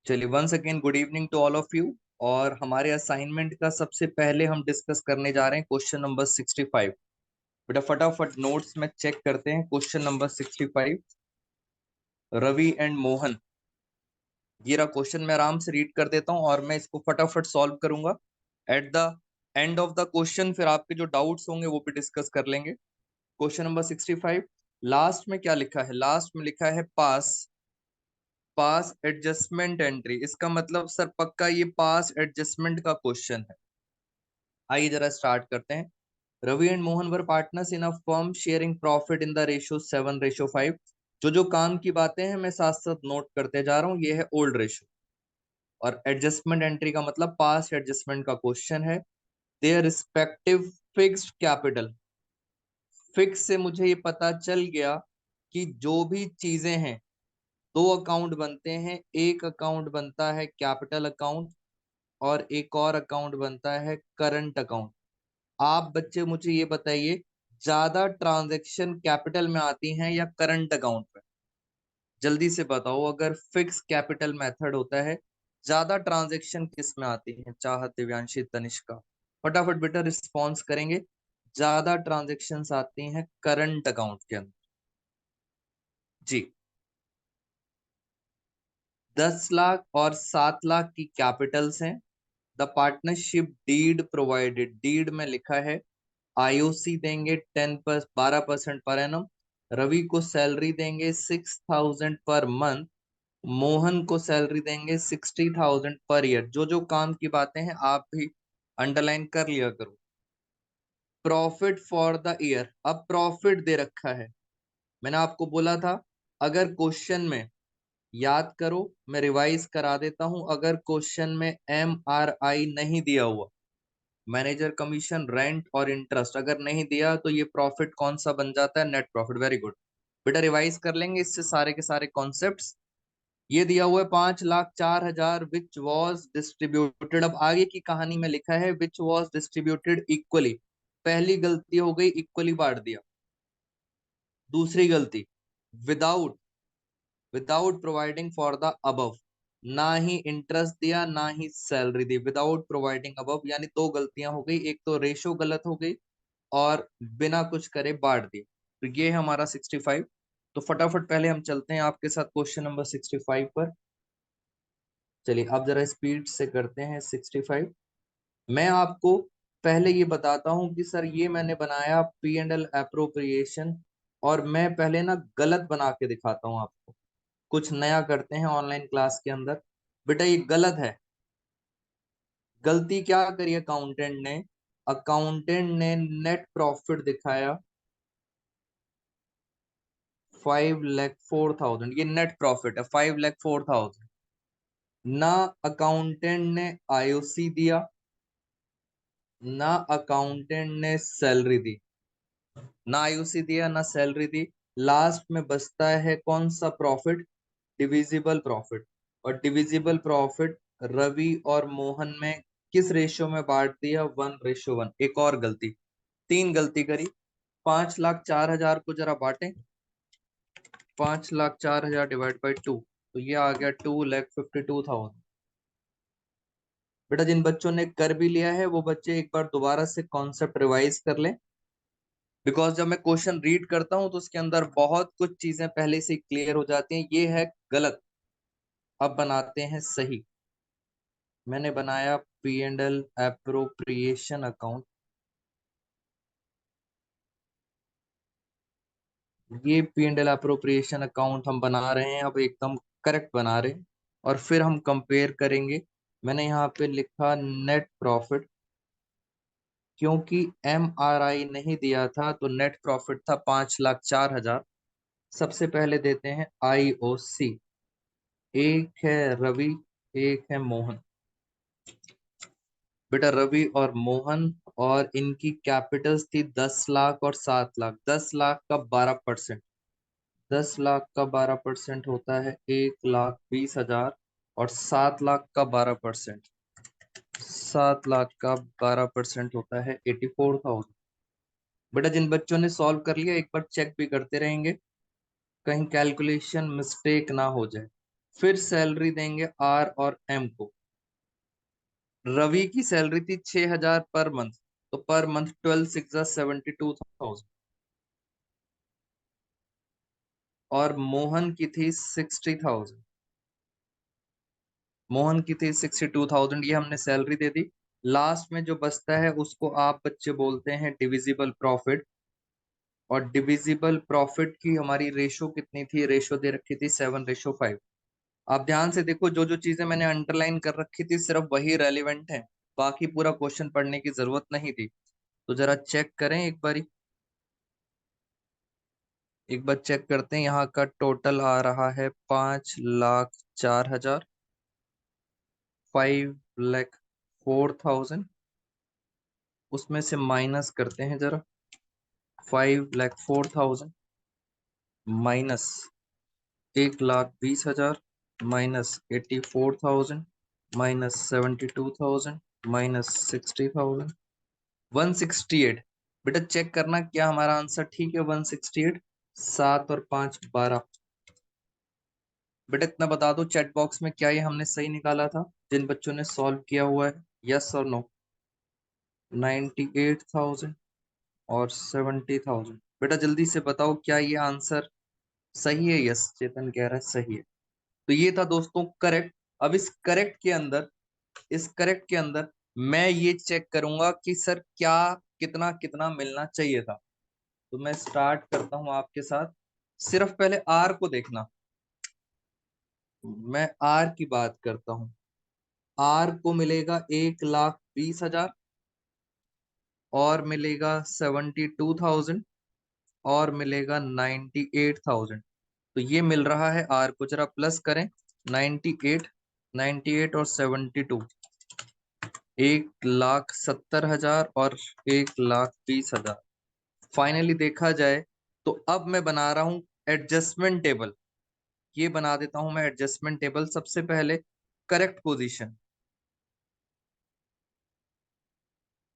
चलिए once again good evening to all of you. और हमारे असाइनमेंट का सबसे पहले हम डिस्कस करने जा रहे हैं क्वेश्चन नंबर 65। बेटा फटाफट नोट्स में चेक करते हैं। Question number 65, Ravi and Mohan. ये रहा क्वेश्चन, मैं आराम से रीड कर देता हूँ और मैं इसको फटाफट सॉल्व करूंगा। At the end of the question फिर आपके जो डाउट्स होंगे वो भी डिस्कस कर लेंगे। क्वेश्चन नंबर 65, लास्ट में क्या लिखा है? लास्ट में लिखा है पास पास एडजस्टमेंट एंट्री। इसका मतलब सर पक्का ये पास एडजस्टमेंट का क्वेश्चन है। आइए जरा स्टार्ट करते हैं। Ravi and Mohan were partners in a firm sharing profit in the ratio 7:5। जो काम की बातें हैं मैं साथ साथ नोट करते जा रहा हूँ। ये है ओल्ड रेशियो। और एडजस्टमेंट एंट्री का मतलब पास्ट एडजस्टमेंट का क्वेश्चन है। Their respective fixed capital. Fix से मुझे ये पता चल गया कि जो भी चीजें हैं, दो अकाउंट बनते हैं। एक अकाउंट बनता है कैपिटल अकाउंट और एक और अकाउंट बनता है करंट अकाउंट। आप बच्चे मुझे ये बताइए, ज्यादा ट्रांजैक्शन कैपिटल में आती हैं या करंट अकाउंट में? जल्दी से बताओ। अगर फिक्स कैपिटल मेथड होता है, ज्यादा ट्रांजैक्शन किस में आती है? चाहत, दिव्यांशी, तनिष्का, फटाफट बेटा रिस्पॉन्स करेंगे। ज्यादा ट्रांजैक्शंस आती हैं करंट अकाउंट के अंदर। जी। 10 लाख और 7 लाख की कैपिटल्स हैं। The partnership deed provided, deed में लिखा है आईओसी देंगे 12% पर एनम। रवि को सैलरी देंगे 6,000 पर मंथ। मोहन को सैलरी देंगे 60,000 पर ईयर। जो जो काम की बातें हैं आप भी अंडरलाइन कर लिया करो। प्रॉफिट फॉर द ईयर, अब प्रॉफिट दे रखा है। मैंने आपको बोला था अगर क्वेश्चन में, याद करो मैं रिवाइज करा देता हूं, अगर क्वेश्चन में MRI नहीं दिया हुआ, मैनेजर कमीशन, रेंट और इंटरेस्ट अगर नहीं दिया तो ये प्रॉफिट कौन सा बन जाता है? Net profit. वेरी गुड बेटा, रिवाइज कर लेंगे इससे सारे के सारे कॉन्सेप्ट्स। ये दिया हुआ है 5,04,000 विच वॉज डिस्ट्रीब्यूटेड। अब आगे की कहानी में लिखा है विच वॉज डिस्ट्रीब्यूटेड इक्वली। पहली गलती हो गई, इक्वली बांट दिया। दूसरी गलती, without without providing for the above. ना ही इंटरेस्ट दिया ना ही सैलरी दी, विदाउट प्रोवाइडिंग अबव। यानी दो गलतियां हो गई, एक तो रेशो गलत हो गई और बिना कुछ करे बांट दी। तो ये है हमारा 65। तो फटाफट पहले हम चलते हैं आपके साथ क्वेश्चन नंबर 65 पर। चलिए अब जरा स्पीड से करते हैं 65। मैं आपको पहले ये बताता हूं कि सर ये मैंने बनाया P&L अप्रोप्रिएशन, और मैं पहले ना गलत बना के दिखाता हूं आपको। कुछ नया करते हैं ऑनलाइन क्लास के अंदर। बेटा ये गलत है। गलती क्या करी अकाउंटेंट ने? अकाउंटेंट ने नेट प्रॉफिट दिखाया 5,04,000। ये नेट प्रॉफिट है 5,04,000। ना अकाउंटेंट ने आईओसी दिया, ना अकाउंटेंट ने सैलरी दी। ना आईओसी दिया ना सैलरी दी। लास्ट में बचता है कौन सा प्रॉफिट? Divisible profit. और डिविजिबल प्रॉफिट रवि और मोहन में किस रेशियो में बांट दिया? 1:1। एक और गलती, तीन गलती करी। 5,04,000 को जरा बांटे। 5,04,000 डिवाइड बाई 2, तो ये आ गया 2,52,000। बेटा जिन बच्चों ने कर भी लिया है वो बच्चे एक बार दोबारा से कॉन्सेप्ट रिवाइज कर लें। बिकॉज जब मैं क्वेश्चन रीड करता हूं तो उसके अंदर बहुत कुछ चीजें पहले से क्लियर हो जाती हैं। ये है गलत, अब बनाते हैं सही। मैंने बनाया P&L अप्रोप्रिएशन अकाउंट। ये P&L अप्रोप्रिएशन अकाउंट हम बना रहे हैं, अब एकदम करेक्ट बना रहे हैं। और फिर हम कंपेयर करेंगे। मैंने यहाँ पे लिखा नेट प्रॉफिट, क्योंकि MRI नहीं दिया था तो नेट प्रॉफिट था 5,04,000। सबसे पहले देते हैं IOC। एक है रवि, एक है मोहन। बेटा रवि और मोहन, और इनकी कैपिटल्स थी 10 लाख और 7 लाख। 10 लाख का 12%, 10 लाख का 12% होता है 1,20,000। और 7 लाख का 12%, 7 लाख का 12% होता है 84,000। बेटा जिन बच्चों ने सॉल्व कर लिया एक बार चेक भी करते रहेंगे, कहीं कैलकुलेशन मिस्टेक ना हो जाए। फिर सैलरी देंगे आर और एम को। रवि की सैलरी थी 6,000 पर मंथ, तो पर मंथ 12 6 72,000। और मोहन की थी 60,000। मोहन की थी 62,000। ये हमने सैलरी दे दी। लास्ट में जो बचता है उसको आप बच्चे बोलते हैं डिविजिबल प्रॉफिट। और डिविजिबल प्रॉफिट की हमारी रेशो कितनी थी? रेशो दे रखी थी 7:5। आप ध्यान से देखो, जो जो चीजें मैंने अंडरलाइन कर रखी थी सिर्फ वही रेलिवेंट है, बाकी पूरा क्वेश्चन पढ़ने की जरूरत नहीं थी। तो जरा चेक करें एक बारी, एक बार चेक करते हैं। यहाँ का टोटल आ रहा है 5,04,000, 5,04,000। उसमें से माइनस करते हैं जरा, 5,04,000 माइनस 1,20,000 माइनस 84,000 माइनस 72,000 माइनस 60,000, 168। बेटा चेक करना क्या हमारा आंसर ठीक है 168। 7 और 5 12। बेटा इतना बता दो चैट बॉक्स में, क्या ये हमने सही निकाला था जिन बच्चों ने सॉल्व किया हुआ है? यस और नो? 98,000 और 70,000। बेटा जल्दी से बताओ क्या ये आंसर सही है? यस चेतन कह रहा है सही है। तो ये था दोस्तों करेक्ट। अब इस करेक्ट के अंदर मैं ये चेक करूंगा कि सर क्या कितना कितना मिलना चाहिए था। तो मैं स्टार्ट करता हूं आपके साथ। सिर्फ पहले आर को देखना। मैं आर की बात करता हूं। आर को मिलेगा 1,20,000 और मिलेगा 72,000 और मिलेगा 98,000। तो ये मिल रहा है आर को, जरा प्लस करें। 98, 98 और 72, 1,70,000 और 1,20,000। फाइनली देखा जाए तो अब मैं बना रहा हूं एडजस्टमेंट टेबल। ये बना देता हूं मैं एडजस्टमेंट टेबल। सबसे पहले करेक्ट पोजीशन।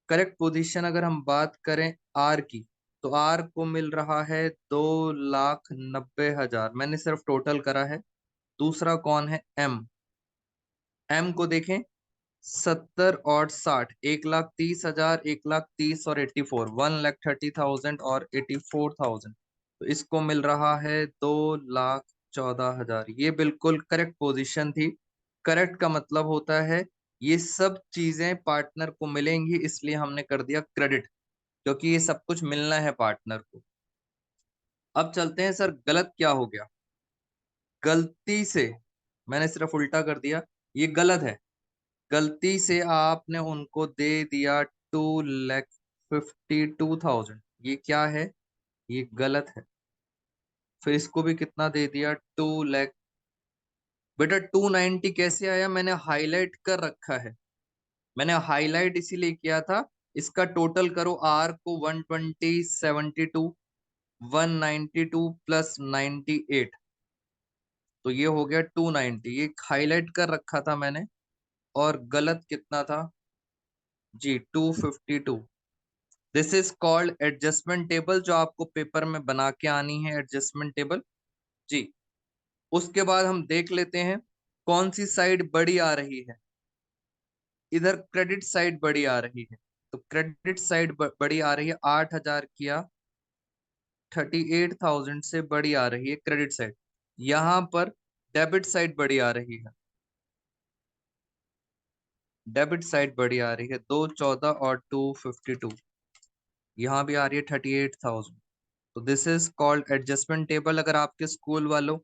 करेक्ट पोजीशन अगर हम बात करें आर की, तो आर को मिल रहा है 2,90,000। मैंने सिर्फ टोटल करा है। दूसरा कौन है? एम। एम को देखें, 70 और 60, 1,30,000, 1,30,000 और 84, 1,30,000 और 84,000। तो इसको मिल रहा है 2,14,000। ये बिल्कुल करेक्ट पोजीशन थी। करेक्ट का मतलब होता है ये सब चीजें पार्टनर को मिलेंगी, इसलिए हमने कर दिया क्रेडिट, क्योंकि ये सब कुछ मिलना है पार्टनर को। अब चलते हैं सर गलत क्या हो गया। गलती से मैंने सिर्फ उल्टा कर दिया, ये गलत है। गलती से आपने उनको दे दिया 2,52,000। ये क्या है? ये गलत है। फिर इसको भी कितना दे दिया? 2 लाख। बेटा 290 कैसे आया? मैंने हाईलाइट कर रखा है। मैंने हाईलाइट इसीलिए किया था। इसका टोटल करो, आर को 120, 72, 192 प्लस 98, तो ये हो गया 290। ये हाईलाइट कर रखा था मैंने। और गलत कितना था जी? 252। This is called adjustment table, जो आपको पेपर में बना के आनी है एडजस्टमेंट टेबल जी। उसके बाद हम देख लेते हैं कौन सी साइड बड़ी आ रही है। इधर क्रेडिट साइड बड़ी आ रही है। तो क्रेडिट साइड बड़ी आ रही है। 8,000 किया 38,000 से बड़ी आ रही है क्रेडिट साइड। यहां पर डेबिट साइड बड़ी आ रही है। डेबिट साइड बड़ी आ रही है 214 और 252। यहाँ भी आ रही है 38,000। तो this is called adjustment table. अगर आपके स्कूल वालों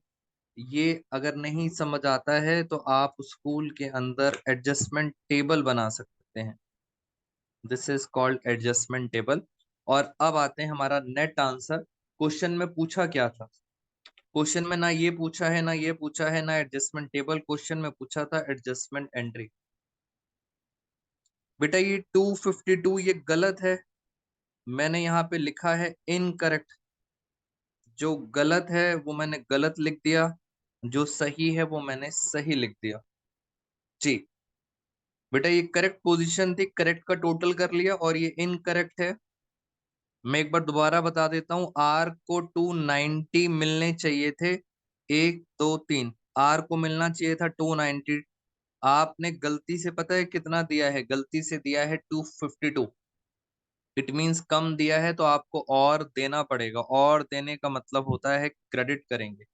ये अगर नहीं समझ आता है तो आप स्कूल के अंदर एडजस्टमेंट टेबल बना सकते हैं। This is called adjustment table. और अब आते हैं हमारा नेट आंसर। क्वेश्चन में पूछा क्या था? क्वेश्चन में ना ये पूछा है, ना ये पूछा है, ना एडजस्टमेंट टेबल। क्वेश्चन में पूछा था एडजस्टमेंट एंट्री। बेटा ये 252 ये गलत है। मैंने यहाँ पे लिखा है इनकरेक्ट। जो गलत है वो मैंने गलत लिख दिया, जो सही है वो मैंने सही लिख दिया जी। बेटा ये करेक्ट पोजीशन थी, करेक्ट का टोटल कर लिया, और ये इनकरेक्ट है। मैं एक बार दोबारा बता देता हूं, आर को 290 मिलने चाहिए थे। 1 2 3, आर को मिलना चाहिए था 290, आपने गलती से पता है कितना दिया है, गलती से दिया है 252। इट मीन्स कम दिया है तो आपको और देना पड़ेगा, और देने का मतलब होता है क्रेडिट करेंगे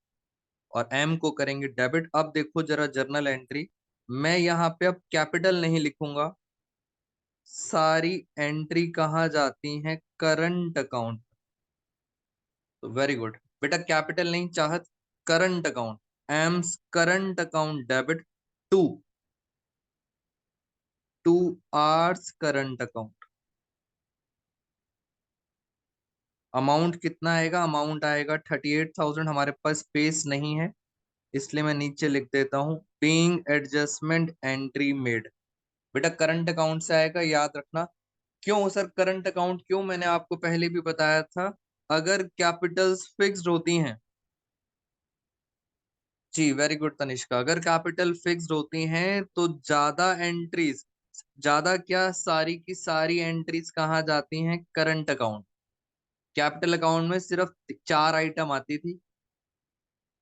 और एम को करेंगे डेबिट। अब देखो जरा जर्नल एंट्री, मैं यहाँ पे अब कैपिटल नहीं लिखूंगा, सारी एंट्री कहाँ जाती हैं, करंट अकाउंट। तो वेरी गुड बेटा, कैपिटल नहीं चाहत, current account, M's current account debit to to R's current account. Amount कितना आएगा, अमाउंट आएगा 38,000। हमारे पास स्पेस नहीं है इसलिए मैं नीचे लिख देता हूं बीइंग एडजस्टमेंट एंट्री मेड। बेटा करंट अकाउंट से आएगा, याद रखना। क्यों सर करंट अकाउंट क्यों, मैंने आपको पहले भी बताया था, अगर कैपिटल्स फिक्स्ड होती हैं, जी वेरी गुड तनिष्का, अगर कैपिटल फिक्स्ड होती हैं तो ज्यादा एंट्रीज, ज्यादा क्या, सारी की सारी एंट्रीज कहाँ जाती हैं, करंट अकाउंट। कैपिटल अकाउंट में सिर्फ 4 आइटम आती थी,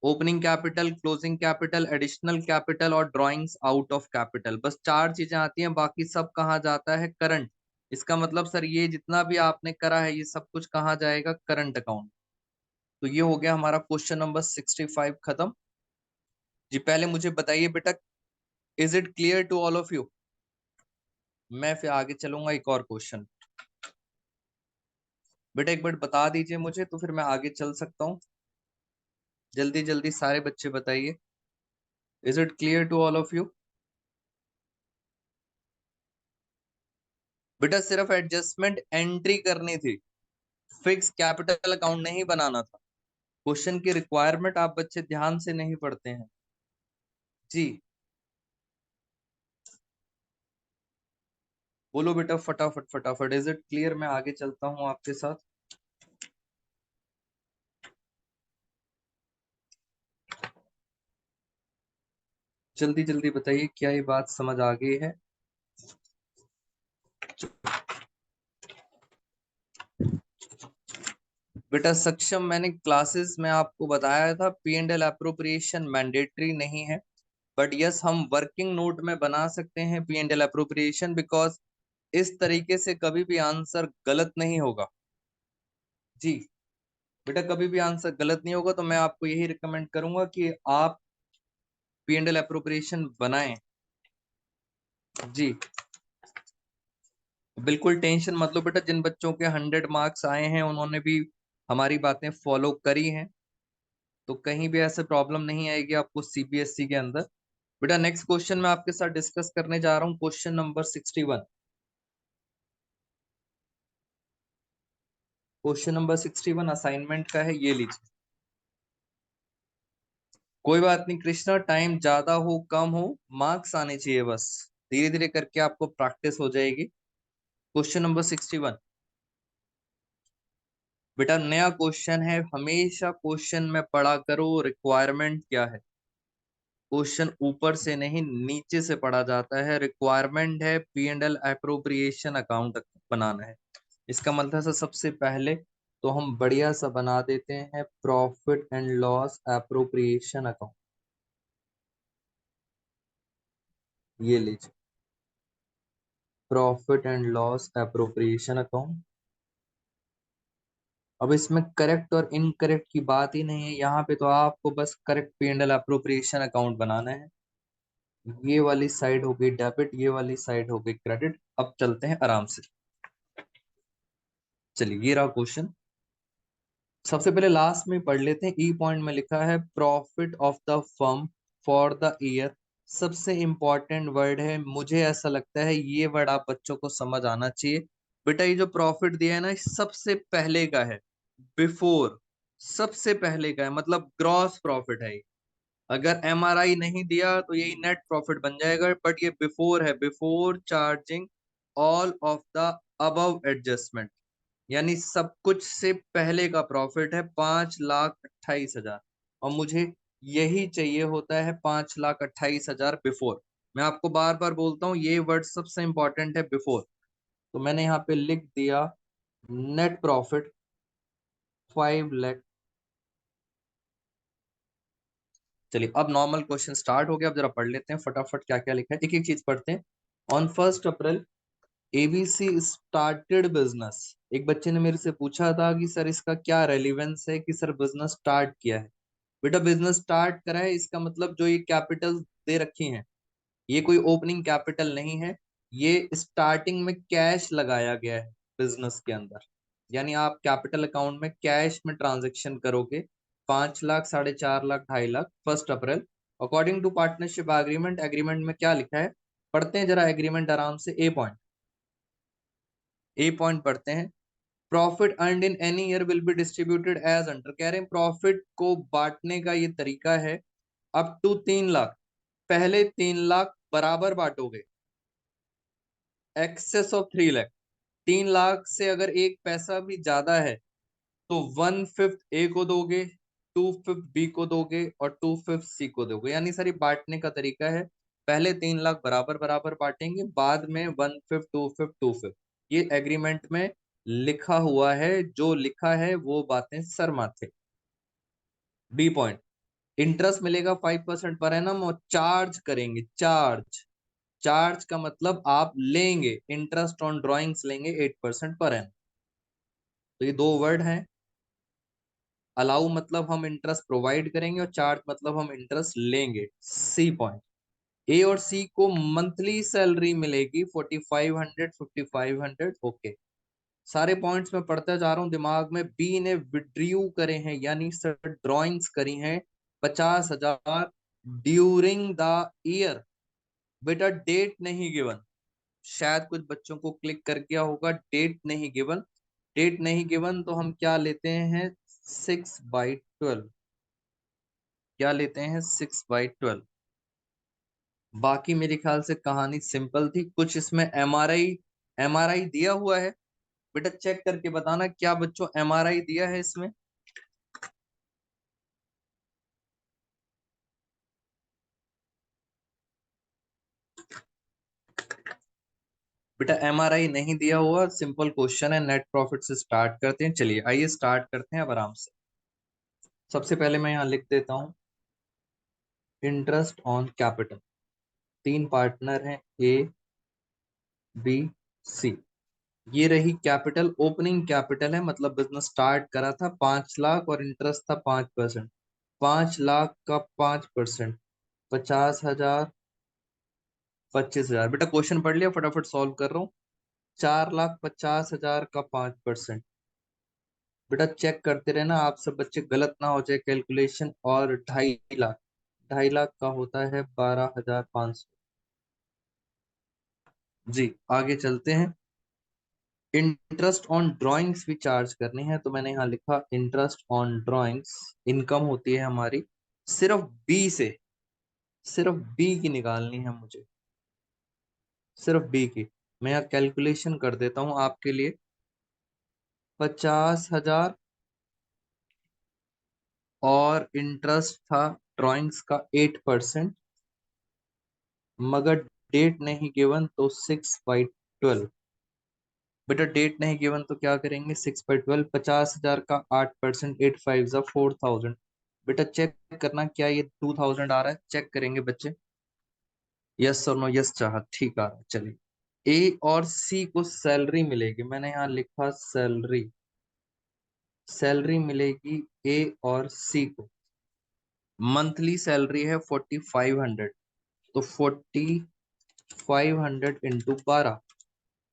opening capital, closing capital, additional capital और ड्रॉइंग्स आउट ऑफ कैपिटल, बस 4 चीजें आती हैं, बाकी सब कहाँ जाता है, करंट। इसका मतलब सर ये जितना भी आपने करा है ये सब कुछ कहाँ जाएगा, करंट अकाउंट। तो ये हो गया हमारा क्वेश्चन नंबर 65 खत्म। जी पहले मुझे बताइए बेटा, is it clear to all of you. मैं फिर आगे चलूंगा एक और क्वेश्चन। बेटा एक बार बता दीजिए मुझे तो फिर मैं आगे चल सकता हूँ, जल्दी जल्दी सारे बच्चे बताइए, is it clear to all of you. बेटा सिर्फ एडजस्टमेंट एंट्री करनी थी, फिक्स कैपिटल अकाउंट नहीं बनाना था। क्वेश्चन की रिक्वायरमेंट आप बच्चे ध्यान से नहीं पढ़ते हैं जी। बोलो बेटा फटाफट फटाफट, इज इट क्लियर, मैं आगे चलता हूँ आपके साथ। जल्दी जल्दी बताइए, क्या ये बात समझ आ गई है। बेटा सक्षम, मैंने क्लासेस में आपको बताया था P and L appropriation mandatory नहीं है, बट यस हम वर्किंग नोट में बना सकते हैं P and L appropriation, because इस तरीके से कभी भी आंसर गलत नहीं होगा जी। बेटा कभी भी आंसर गलत नहीं होगा, तो मैं आपको यही रिकमेंड करूंगा कि आप पी एंड एल अप्रोप्रिएशन बनाएं जी। बिल्कुल टेंशन मत लो बेटा, जिन बच्चों के 100 मार्क्स आए हैं उन्होंने भी हमारी बातें फॉलो करी हैं, तो कहीं भी ऐसे प्रॉब्लम नहीं आएगी आपको सीबीएसई के अंदर। बेटा नेक्स्ट क्वेश्चन मैं आपके साथ डिस्कस करने जा रहा हूँ, question number 61। Question number 61 assignment का है, ये लीजिए। कोई बात नहीं कृष्णा, टाइम ज्यादा हो कम हो, मार्क्स आने चाहिए बस, धीरे धीरे करके आपको प्रैक्टिस हो जाएगी। Question number 61। बेटा नया क्वेश्चन है, हमेशा क्वेश्चन में पढ़ा करो रिक्वायरमेंट क्या है। क्वेश्चन ऊपर से नहीं नीचे से पढ़ा जाता है, रिक्वायरमेंट है P and L appropriation account बनाना है। इसका मतलब है सबसे पहले तो हम बढ़िया सा बना देते हैं profit and loss appropriation account, ये लीजिए profit and loss appropriation account. अब इसमें करेक्ट और इनकरेक्ट की बात ही नहीं है, यहाँ पे तो आपको बस correct P and L appropriation account बनाना है। ये वाली साइड हो गई डेबिट, ये वाली साइड हो गई क्रेडिट। अब चलते हैं आराम से, चलिए ये रहा क्वेश्चन। सबसे पहले लास्ट में पढ़ लेते हैं, ई पॉइंट में लिखा है profit of the firm for the year. सबसे इंपॉर्टेंट वर्ड है, मुझे ऐसा लगता है ये वर्ड आप बच्चों को समझ आना चाहिए। बेटा ये जो प्रॉफिट दिया है ना, सबसे पहले का है, बिफोर, सबसे पहले का है, मतलब ग्रॉस प्रॉफिट है ये। अगर एमआरआई नहीं दिया तो यही नेट प्रॉफिट बन जाएगा, बट ये बिफोर है, before charging all of the above adjustment, यानी सब कुछ से पहले का प्रॉफिट है 5,28,000, और मुझे यही चाहिए होता है 5,28,000 बिफोर। मैं आपको बार बार बोलता हूँ ये वर्ड सबसे इंपॉर्टेंट है, बिफोर। तो मैंने यहाँ पे लिख दिया नेट प्रॉफिट 5 लाख चलिए अब नॉर्मल क्वेश्चन स्टार्ट हो गया। अब जरा पढ़ लेते हैं फटाफट क्या क्या लिखा है, एक एक चीज पढ़ते हैं। On 1 April ABC started business. एक बच्चे ने मेरे से पूछा था कि सर इसका क्या रेलिवेंस है कि सर बिजनेस स्टार्ट किया है। बेटा बिजनेस स्टार्ट करा है इसका मतलब जो ये कैपिटल दे रखी हैं ये कोई ओपनिंग कैपिटल नहीं है, ये स्टार्टिंग में कैश लगाया गया है बिजनेस के अंदर। यानी आप कैपिटल अकाउंट में कैश में ट्रांजेक्शन करोगे 5 लाख, 4.5 लाख, 2.5 लाख 1 अप्रैल। According to partnership agreement, agreement में क्या लिखा है पढ़ते हैं जरा एग्रीमेंट आराम से। ए पॉइंट पढ़ते हैं। Profit earned in any year will be distributed as under. कह रहे हैं प्रॉफिट को बांटने का ये तरीका है अप टू 3 लाख। पहले 3 लाख बराबर बांटोगे, एक्सेस ऑफ 3 लाख। 3 लाख से अगर एक पैसा भी ज्यादा है तो 1/5 ए को दोगे, 2/5 बी को दोगे और 2/5 सी को दोगे। यानी सारी बांटने का तरीका है, पहले 3 लाख बराबर बराबर बांटेंगे, बाद में 1/5 2/5 2/5। ये एग्रीमेंट में लिखा हुआ है, जो लिखा है वो बातें सर माथे। बी पॉइंट, इंटरेस्ट मिलेगा 5% पर एनम और चार्ज करेंगे। चार्ज, चार्ज का मतलब आप लेंगे, इंटरेस्ट ऑन ड्रॉइंग्स लेंगे 8% पर एनम। तो ये दो वर्ड हैं। अलाउ मतलब हम इंटरेस्ट प्रोवाइड करेंगे और चार्ज मतलब हम इंटरेस्ट लेंगे। सी पॉइंट, ए और सी को मंथली सैलरी मिलेगी 4500 5500। ओके, सारे पॉइंट्स में पढ़ता जा रहा हूं दिमाग में। बी ने विड्रीव करे हैं यानी सर ड्रॉइंग्स करी हैं 50,000 ड्यूरिंग द ईयर। बेटा डेट नहीं गिवन, शायद कुछ बच्चों को क्लिक कर गया होगा, डेट नहीं गिवन। डेट नहीं गिवन तो हम क्या लेते हैं 6/12। क्या लेते हैं 6/12। बाकी मेरे ख्याल से कहानी सिंपल थी। कुछ इसमें एमआरआई, एमआरआई दिया हुआ है, बेटा चेक करके बताना क्या बच्चों एमआरआई दिया है इसमें। बेटा एमआरआई नहीं दिया हुआ, सिंपल क्वेश्चन है, नेट प्रॉफिट से स्टार्ट करते हैं। चलिए आइए स्टार्ट करते हैं अब आराम से। सबसे पहले मैं यहाँ लिख देता हूँ इंटरेस्ट ऑन कैपिटल। तीन पार्टनर हैं ए बी सी। ये रही कैपिटल, ओपनिंग कैपिटल है मतलब बिजनेस स्टार्ट करा था 5 लाख और इंटरेस्ट था 5%। 5 लाख का 5%, 50,000, 25,000। बेटा क्वेश्चन पढ़ लिया, फटाफट सॉल्व कर रहा हूँ। 4,50,000 का 5%। बेटा चेक करते रहना, आप सब बच्चे गलत ना हो जाए कैलकुलेशन। और 2.5 लाख, 2.5 लाख का होता है 12,500। जी आगे चलते हैं। इंटरेस्ट ऑन ड्राइंग्स भी चार्ज करनी है तो मैंने यहाँ लिखा इंटरेस्ट ऑन ड्राइंग्स। इनकम होती है हमारी सिर्फ बी से, सिर्फ बी की निकालनी है मुझे, सिर्फ बी की। मैं यहाँ कैलकुलेशन कर देता हूँ आपके लिए। 50,000 और इंटरेस्ट था ड्राइंग्स का 8%, मगर डेट नहीं गिवन तो 6/12। बेटा डेट नहीं गिवन तो क्या करेंगे 6/12। 50,000 का 8%, 8 5 4,000। बेटा चेक करना क्या ये 2,000 आ रहा है, चेक करेंगे बच्चे। यस और नो, यस चाह ठीक आ रहा है। चलिए ए और सी को सैलरी मिलेगी, मैंने यहाँ लिखा सैलरी। सैलरी मिलेगी ए और सी को, मंथली सैलरी है 4500। तो 4500 इंटू 12,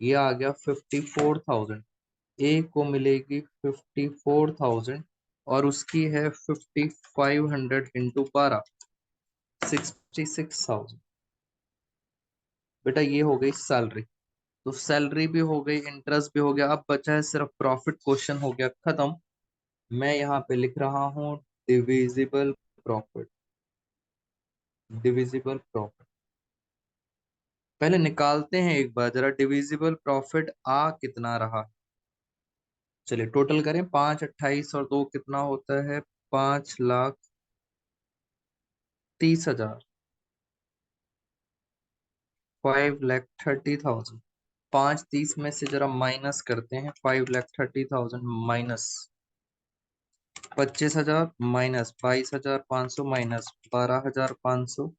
ये आ गया 54,000। ए को मिलेगी 54,000 और उसकी है 5500 इंटू 12, 66,000। बेटा ये हो गई सैलरी। तो सैलरी भी हो गई, इंटरेस्ट भी हो गया, अब बचा है सिर्फ प्रॉफिट। क्वेश्चन हो गया खत्म। मैं यहाँ पे लिख रहा हूँ डिविजिबल प्रॉफिट। डिविजिबल प्रॉफिट पहले निकालते हैं एक बार जरा, डिविजिबल प्रॉफिट आ कितना रहा। चलिए टोटल करें, 5 28 और 2 कितना होता है 5,30,000, 5,30,000। 530 में से जरा माइनस करते हैं, 5,30,000 माइनस 25,000 माइनस 22,500 माइनस 12,500,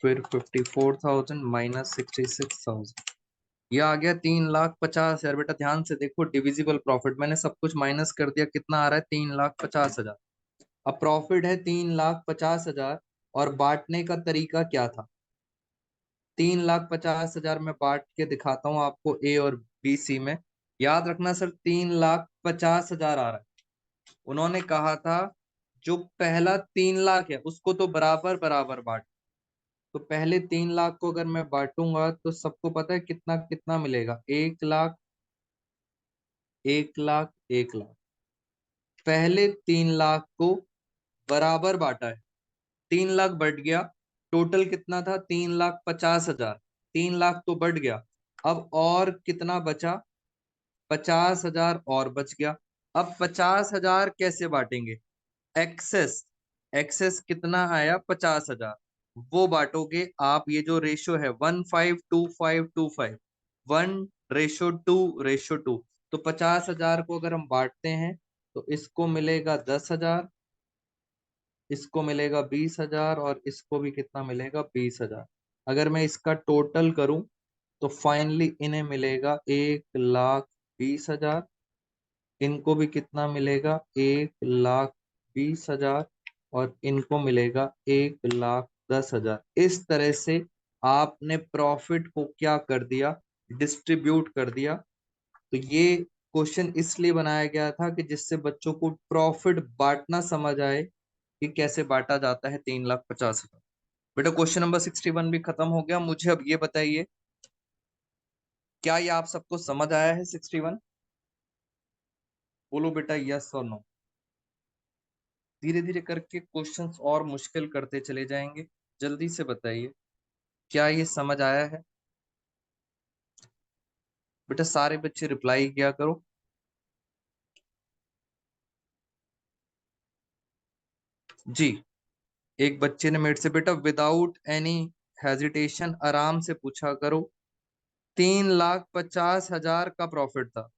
फिर 54,000 माइनस 66,000, ये आ गया 3,50,000। बेटा ध्यान से देखो, डिविजिबल प्रॉफिट मैंने सब कुछ माइनस कर दिया, कितना आ रहा है 3,50,000। अब प्रॉफिट है 3,50,000 और बांटने का तरीका क्या था? 3,50,000 में बांट के दिखाता हूं आपको ए और बी सी में। याद रखना सर, 3,50,000 आ रहा है। उन्होंने कहा था जो पहला 3 लाख है उसको तो बराबर बराबर बांट। तो पहले 3 लाख को अगर मैं बांटूंगा तो सबको पता है कितना कितना मिलेगा, 1 लाख, 1 लाख, 1 लाख। पहले 3 लाख को बराबर बांटा है, 3 लाख बढ़ गया। टोटल कितना था? 3,50,000। 3 लाख तो बढ़ गया, अब और कितना बचा? 50,000 और बच गया। अब 50,000 कैसे बांटेंगे? एक्सेस, एक्सेस कितना आया? 50,000। वो बांटोगे आप, ये जो रेशो है 1:5:2:5:2:5, 1:2:2। तो 50,000 को अगर हम बांटते हैं तो इसको मिलेगा 10,000, इसको मिलेगा 20,000 और इसको भी कितना मिलेगा? 20,000। अगर मैं इसका टोटल करूं तो फाइनली इन्हें मिलेगा 1,20,000, इनको भी कितना मिलेगा? 1,20,000 और इनको मिलेगा 1,10,000। इस तरह से आपने प्रॉफिट को क्या कर दिया? डिस्ट्रीब्यूट कर दिया। तो ये क्वेश्चन इसलिए बनाया गया था कि जिससे बच्चों को प्रॉफिट बांटना समझ आए कि कैसे बांटा जाता है 3,50,000। बेटा क्वेश्चन नंबर 61 भी खत्म हो गया। मुझे अब ये बताइए, क्या ये आप सबको समझ आया है 61? बोलो बेटा यस और नो। धीरे धीरे करके क्वेश्चंस और मुश्किल करते चले जाएंगे, जल्दी से बताइए क्या ये समझ आया है? बेटा सारे बच्चे रिप्लाई किया करो। जी, एक बच्चे ने मेरे से बेटा विदाउट एनी हेजिटेशन आराम से पूछा करो, 3,50,000 का प्रॉफिट था।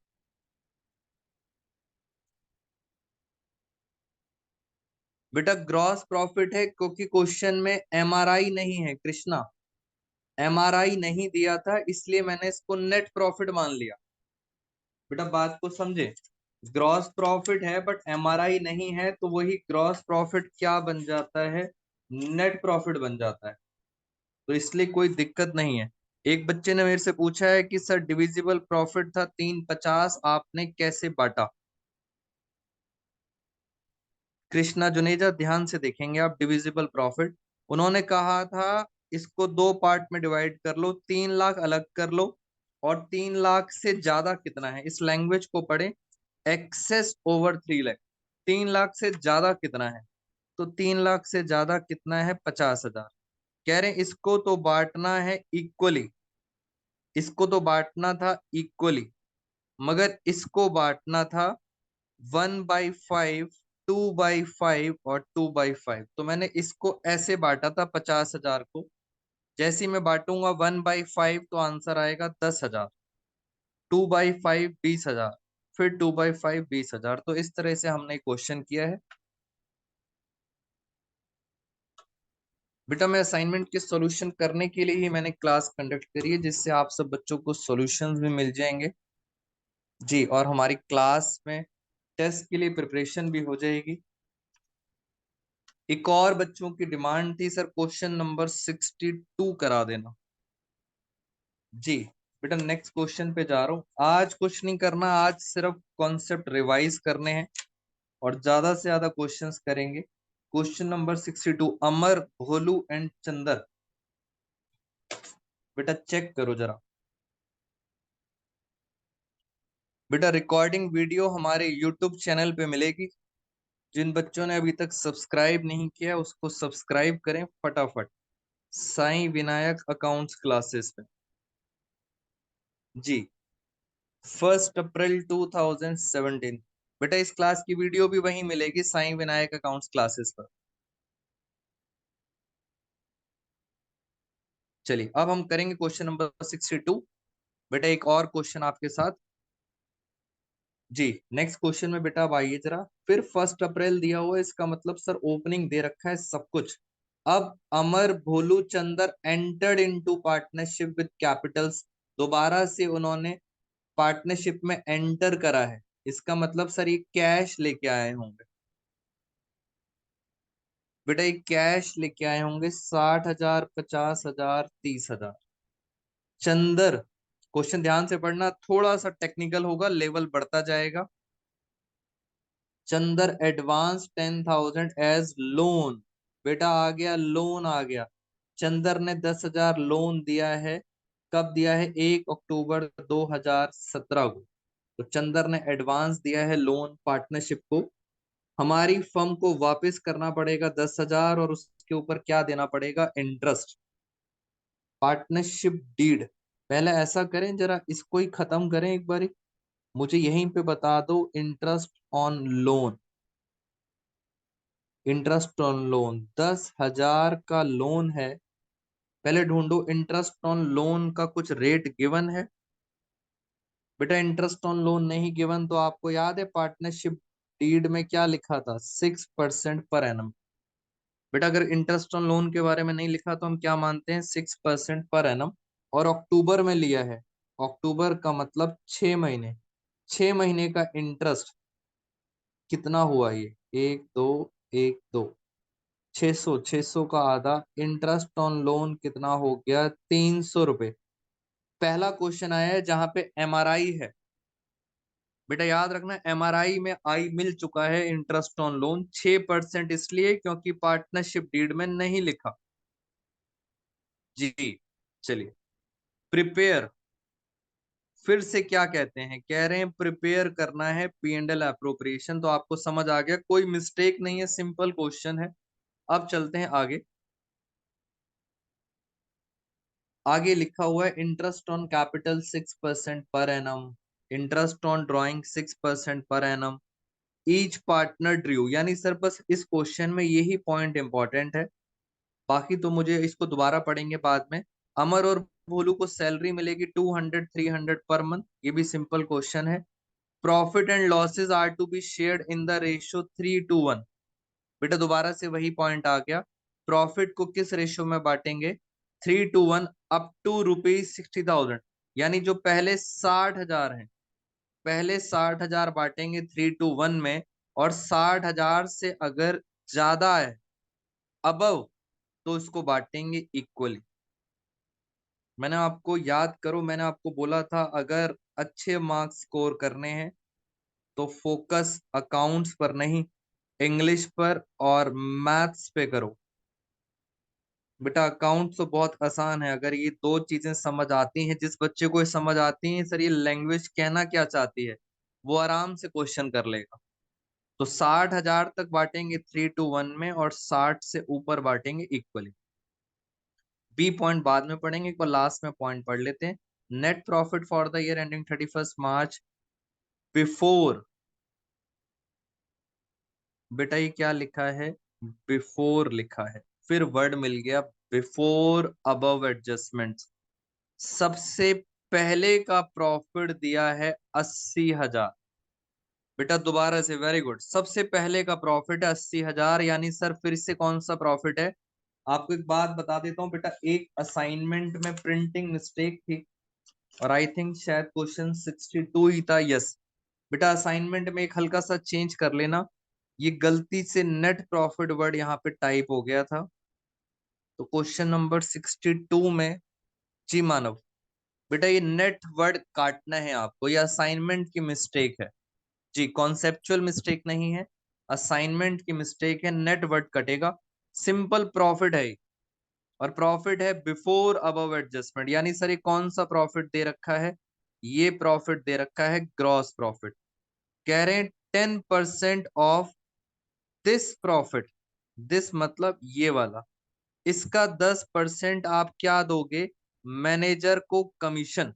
बेटा ग्रॉस प्रॉफिट है क्योंकि क्वेश्चन में एमआरआई नहीं है कृष्णा, एमआरआई नहीं दिया था इसलिए मैंने इसको नेट प्रॉफिट मान लिया। बेटा बात को समझे, ग्रॉस प्रॉफिट है बट एमआरआई नहीं है तो वही ग्रॉस प्रॉफिट क्या बन जाता है? नेट प्रॉफिट बन जाता है। तो इसलिए कोई दिक्कत नहीं है। एक बच्चे ने मेरे से पूछा है कि सर डिविजिबल प्रॉफिट था 350, आपने कैसे बांटा? कृष्णा जुनेजा ध्यान से देखेंगे आप, डिविजिबल प्रॉफिट उन्होंने कहा था इसको दो पार्ट में डिवाइड कर लो, 3 लाख अलग कर लो और 3 लाख से ज्यादा कितना है इस लैंग्वेज को पढ़े, एक्सेस ओवर 3 लाख। 3 लाख से ज्यादा कितना है? तो 3 लाख से ज्यादा कितना है? 50,000। कह रहे हैं इसको तो बांटना है इक्वली, इसको तो बांटना था इक्वली, मगर इसको बांटना था 1/5, 2/5 और 2/5। तो मैंने इसको ऐसे बांटा था 50,000 को। जैसे ही मैं बांटूंगा 1/5 तो आंसर आएगा 10,000, 2/5 20,000, फिर 2/5 20,000। तो इस तरह से हमने क्वेश्चन किया है। बेटा मैं असाइनमेंट के सॉल्यूशन करने के लिए ही मैंने क्लास कंडक्ट करी है, जिससे आप सब बच्चों को सॉल्यूशंस भी मिल जाएंगे। जी, और हमारी क्लास में टेस्ट के लिए प्रिपरेशन भी हो जाएगी। एक और बच्चों की डिमांड थी सर क्वेश्चन नंबर 62 करा देना। जी बेटा नेक्स्ट क्वेश्चन पे जा रहा हूँ। आज कुछ नहीं करना, आज सिर्फ कॉन्सेप्ट रिवाइज करने हैं और ज्यादा से ज्यादा क्वेश्चंस करेंगे। Question number 62, Amar, Bholu and Chander, बेटा चेक करो जरा। बेटा रिकॉर्डिंग वीडियो हमारे यूट्यूब चैनल पे मिलेगी। जिन बच्चों ने अभी तक सब्सक्राइब नहीं किया उसको सब्सक्राइब करें फटाफट, साईं विनायक अकाउंट्स क्लासेस पे। जी, 1 अप्रैल 2017। बेटा इस क्लास की वीडियो भी वहीं मिलेगी साईं विनायक अकाउंट्स क्लासेस पर। चलिए अब हम करेंगे क्वेश्चन नंबर 62। बेटा एक और क्वेश्चन आपके साथ। जी नेक्स्ट क्वेश्चन में बेटा अब आइए जरा। फिर 1 अप्रैल दिया हुआ है, इसका मतलब सर ओपनिंग दे रखा है सब कुछ। अब Amar Bholu Chander entered into partnership with capitals, दोबारा से उन्होंने पार्टनरशिप में एंटर करा है, इसका मतलब सर ये कैश लेके आए होंगे। बेटा ये कैश लेके आए होंगे 60,000, 50,000, 30,000। चंदर, क्वेश्चन ध्यान से पढ़ना, थोड़ा सा टेक्निकल होगा, लेवल बढ़ता जाएगा। चंदर एडवांस 10,000 एज लोन, बेटा आ गया लोन आ गया। चंदर ने 10,000 लोन दिया है, कब दिया है? 1 अक्टूबर 2017 को। तो चंदर ने एडवांस दिया है लोन पार्टनरशिप को। हमारी फर्म को वापस करना पड़ेगा 10,000 और उसके ऊपर क्या देना पड़ेगा? इंटरेस्ट। पार्टनरशिप डीड, पहले ऐसा करें जरा इसको ही खत्म करें एक बार, मुझे यहीं पे बता दो interest on loan. Interest on loan 10,000 का लोन है, पहले ढूंढो इंटरेस्ट ऑन लोन का कुछ रेट गिवन है। बेटा इंटरेस्ट ऑन लोन नहीं गिवन, तो आपको याद है पार्टनरशिप डीड में क्या लिखा था? 6% पर एनम। बेटा अगर इंटरेस्ट ऑन लोन के बारे में नहीं लिखा तो हम क्या मानते हैं? 6% पर एनम। और अक्टूबर में लिया है, अक्टूबर का मतलब 6 महीने, 6 महीने का इंटरेस्ट कितना हुआ ये? 1 2, 1 2, 600, 600 का आधा। इंटरेस्ट ऑन लोन कितना हो गया? 300 रुपए। पहला क्वेश्चन आया है जहां पे एमआरआई है। बेटा याद रखना एमआरआई में आई मिल चुका है इंटरेस्ट ऑन लोन 6%, इसलिए क्योंकि पार्टनरशिप डीड में नहीं लिखा। जी चलिए, प्रिपेयर, फिर से क्या कहते हैं? कह रहे हैं प्रिपेयर करना है पी एंड एल अप्रोप्रिएशन, तो आपको समझ आ गया, कोई मिस्टेक नहीं है, सिंपल क्वेश्चन है। अब चलते हैं आगे। आगे लिखा हुआ है interest on capital 6% per annum, interest on drawing 6% per annum, each partner Drew. यानी सर बस इस क्वेश्चन में यही पॉइंट इंपॉर्टेंट है, बाकी तो मुझे इसको दोबारा पढ़ेंगे बाद में। अमर और भोलू को सैलरी मिलेगी 200, 300 पर मंथ, ये भी सिंपल क्वेश्चन है। Profit and losses are to be shared in the ratio 3:1। बेटा दोबारा से वही पॉइंट आ गया, प्रॉफिट को किस रेशियो में बांटेंगे? 3:1 अप टू ₹60,000। यानी जो पहले 60,000 हैं, पहले 60,000 बांटेंगे 3:1 में, और 60,000 से अगर ज्यादा है, अबव, तो इसको बांटेंगे इक्वली। मैंने आपको याद करो, मैंने आपको बोला था अगर अच्छे मार्क्स स्कोर करने हैं तो फोकस अकाउंट्स पर नहीं, इंग्लिश पर और मैथ्स पे करो। बेटा अकाउंट तो बहुत आसान है, अगर ये दो चीजें समझ आती हैं, जिस बच्चे को ये समझ आती है सर ये लैंग्वेज कहना क्या चाहती है, वो आराम से क्वेश्चन कर लेगा। तो 60,000 तक बांटेंगे 3:1 में, और 60 से ऊपर बांटेंगे इक्वली। बी पॉइंट बाद में पढ़ेंगे, एक बार लास्ट में पॉइंट पढ़ लेते हैं। Net profit for the year ending 31 March before, बेटा ये क्या लिखा है? बिफोर लिखा है, फिर वर्ड मिल गया बिफोर अबव एडजस्टमेंट। सबसे पहले का प्रॉफिट दिया है 80,000। बेटा दोबारा से, वेरी गुड, सबसे पहले का प्रॉफिट है 80,000, यानी सर फिर से कौन सा प्रॉफिट है? आपको एक बात बता देता हूँ बेटा, एक असाइनमेंट में प्रिंटिंग मिस्टेक थी, और आई थिंक शायद क्वेश्चन 62 ही था, यस। बेटा असाइनमेंट में एक हल्का सा चेंज कर लेना, ये गलती से नेट प्रॉफिट वर्ड यहाँ पे टाइप हो गया था। तो क्वेश्चन नंबर 62 में, जी मानव, बेटा ये नेट वर्ड काटना है आपको, ये असाइनमेंट की मिस्टेक है। जी कॉन्सेप्चुअल मिस्टेक नहीं है, असाइनमेंट की मिस्टेक है, नेट वर्ड कटेगा। सिंपल प्रॉफिट है, और प्रॉफिट है बिफोर अबव एडजस्टमेंट, यानी सर ये कौन सा प्रॉफिट दे रखा है? ये प्रॉफिट दे रखा है ग्रॉस प्रॉफिट। कह रहे हैं 10% ऑफ दिस प्रॉफिट, दिस मतलब ये वाला, इसका 10% आप क्या दोगे? मैनेजर को कमीशन।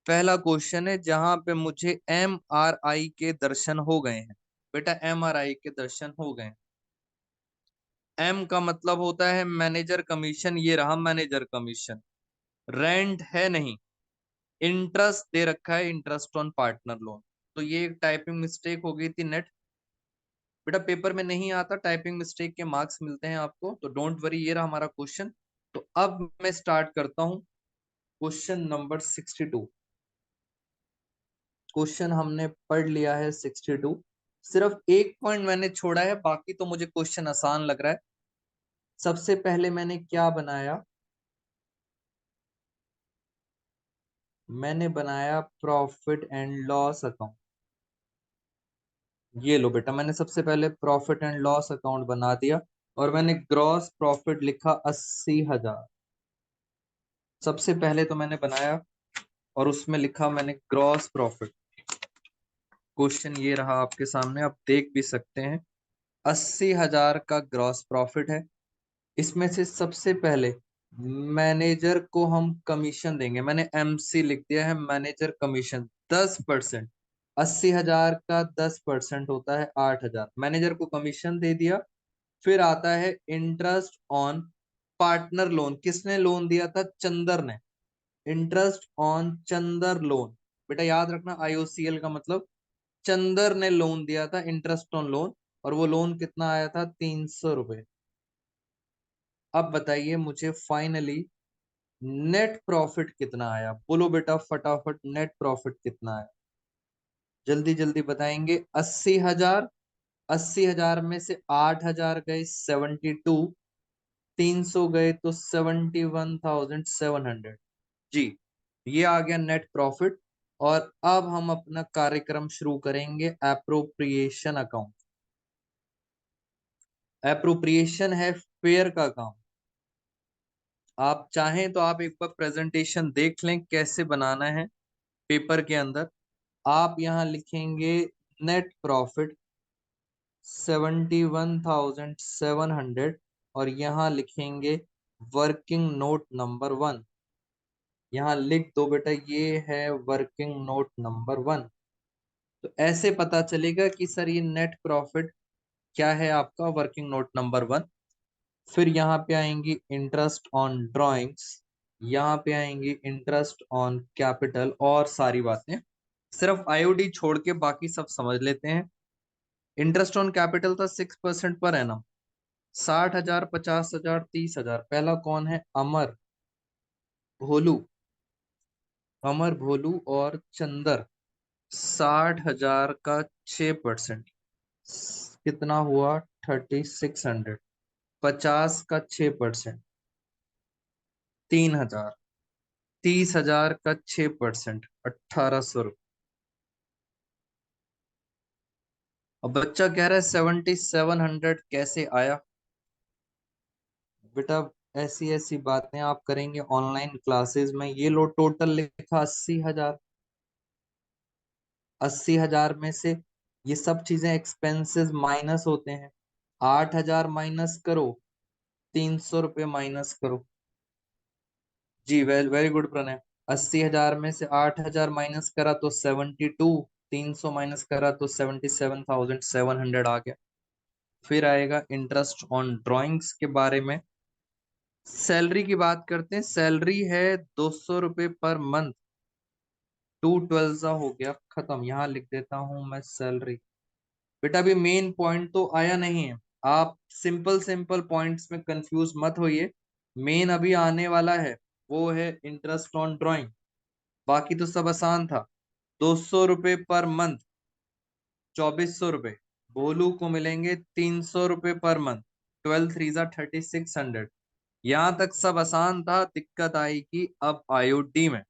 पहला क्वेश्चन है जहां पे मुझे MRI के दर्शन हो गए हैं। बेटा MRI के दर्शन हो गए। एम का मतलब होता है मैनेजर कमीशन, ये रहा मैनेजर कमीशन। रेंट है नहीं, इंटरेस्ट दे रखा है, इंटरेस्ट ऑन पार्टनर लोन। तो ये एक टाइपिंग मिस्टेक हो गई थी नेट। बेटा पेपर में नहीं आता, टाइपिंग मिस्टेक के मार्क्स मिलते हैं आपको, तो डोंट वरी। ये रहा हमारा क्वेश्चन। तो अब मैं स्टार्ट करता हूं क्वेश्चन नंबर 62। क्वेश्चन हमने पढ़ लिया है 62। सिर्फ एक पॉइंट मैंने छोड़ा है, बाकी तो मुझे क्वेश्चन आसान लग रहा है। सबसे पहले मैंने क्या बनाया, मैंने बनाया प्रॉफिट एंड लॉस अकाउंट। ये लो बेटा, मैंने सबसे पहले प्रॉफिट एंड लॉस अकाउंट बना दिया और मैंने ग्रॉस प्रॉफिट लिखा 80,000। सबसे पहले तो मैंने बनाया और उसमें लिखा मैंने ग्रॉस प्रॉफिट। क्वेश्चन ये रहा आपके सामने, आप देख भी सकते हैं। 80,000 का ग्रॉस प्रॉफिट है। इसमें से सबसे पहले मैनेजर को हम कमीशन देंगे। मैंने एमसी लिख दिया है, मैनेजर कमीशन 10%। 80,000 का 10% होता है 8,000। मैनेजर को कमीशन दे दिया। फिर आता है इंटरेस्ट ऑन पार्टनर लोन। किसने लोन दिया था? चंदर ने। Interest on Chander loan. बेटा याद रखना, आईओसीएल का मतलब चंदर ने लोन दिया था, इंटरेस्ट ऑन लोन। और वो लोन कितना आया था? 300 रुपए। अब बताइए मुझे फाइनली नेट प्रॉफिट कितना आया? बोलो बेटा फटाफट, नेट प्रॉफिट कितना आया? जल्दी जल्दी बताएंगे। 80,000। 80,000 में से 8,000 गए 72। 300 गए तो 71,700। जी, ये आ गया नेट प्रॉफिट। और अब हम अपना कार्यक्रम शुरू करेंगे, एप्रोप्रिएशन अकाउंट। एप्रोप्रिएशन है फेयर का काम। आप चाहें तो आप एक बार प्रेजेंटेशन देख लें कैसे बनाना है पेपर के अंदर। आप यहाँ लिखेंगे नेट प्रॉफिट 71,700 और यहाँ लिखेंगे वर्किंग नोट नंबर 1। यहाँ लिख दो बेटा, ये है वर्किंग नोट नंबर 1। तो ऐसे पता चलेगा कि सर ये नेट प्रॉफिट क्या है आपका, वर्किंग नोट नंबर 1। फिर यहाँ पे आएंगी इंटरेस्ट ऑन ड्रॉइंग्स, यहाँ पे आएंगी इंटरेस्ट ऑन कैपिटल और सारी बातें। सिर्फ आईओडी छोड़ के बाकी सब समझ लेते हैं। इंटरेस्ट ऑन कैपिटल था 6% पर एनम। 60,000, 50,000, 30,000। पहला कौन है? अमर भोलू। अमर भोलू और चंदर। 60,000 का 6% कितना हुआ? 3,600। 50 का 6% 3,000। 30,000 का 6% 1,800 रुपये। अब बच्चा कह रहा है 7,700 कैसे आया? बेटा ऐसी ऐसी बातें आप करेंगे ऑनलाइन क्लासेस में। ये लो टोटल लिखा 80,000। 80,000 में से ये सब चीजें एक्सपेंसेस माइनस होते हैं। 8,000 माइनस करो, 300 रुपये माइनस करो। जी वेरी वेरी गुड प्रणय। 80,000 में से 8,000 माइनस करा तो 72। 300 माइनस करा तो 77,700 आ गया। फिर आएगा इंटरेस्ट ऑन ड्रॉइंग्स के बारे में। सैलरी की बात करते हैं। सैलरी है 200 रुपये पर मंथ। 2 12 हो गया खत्म। यहाँ लिख देता हूं मैं सैलरी। बेटा अभी मेन पॉइंट तो आया नहीं है। आप सिंपल सिंपल पॉइंट्स में कंफ्यूज मत होइए। मेन अभी आने वाला है, वो है इंटरेस्ट ऑन ड्राइंग। बाकी तो सब आसान था। 200 रुपये पर मंथ 2,400 रुपये। भोलू को मिलेंगे 300 रुपये पर मंथ। 12 3 3600। यहाँ तक सब आसान था। दिक्कत आई कि अब आईओडी में।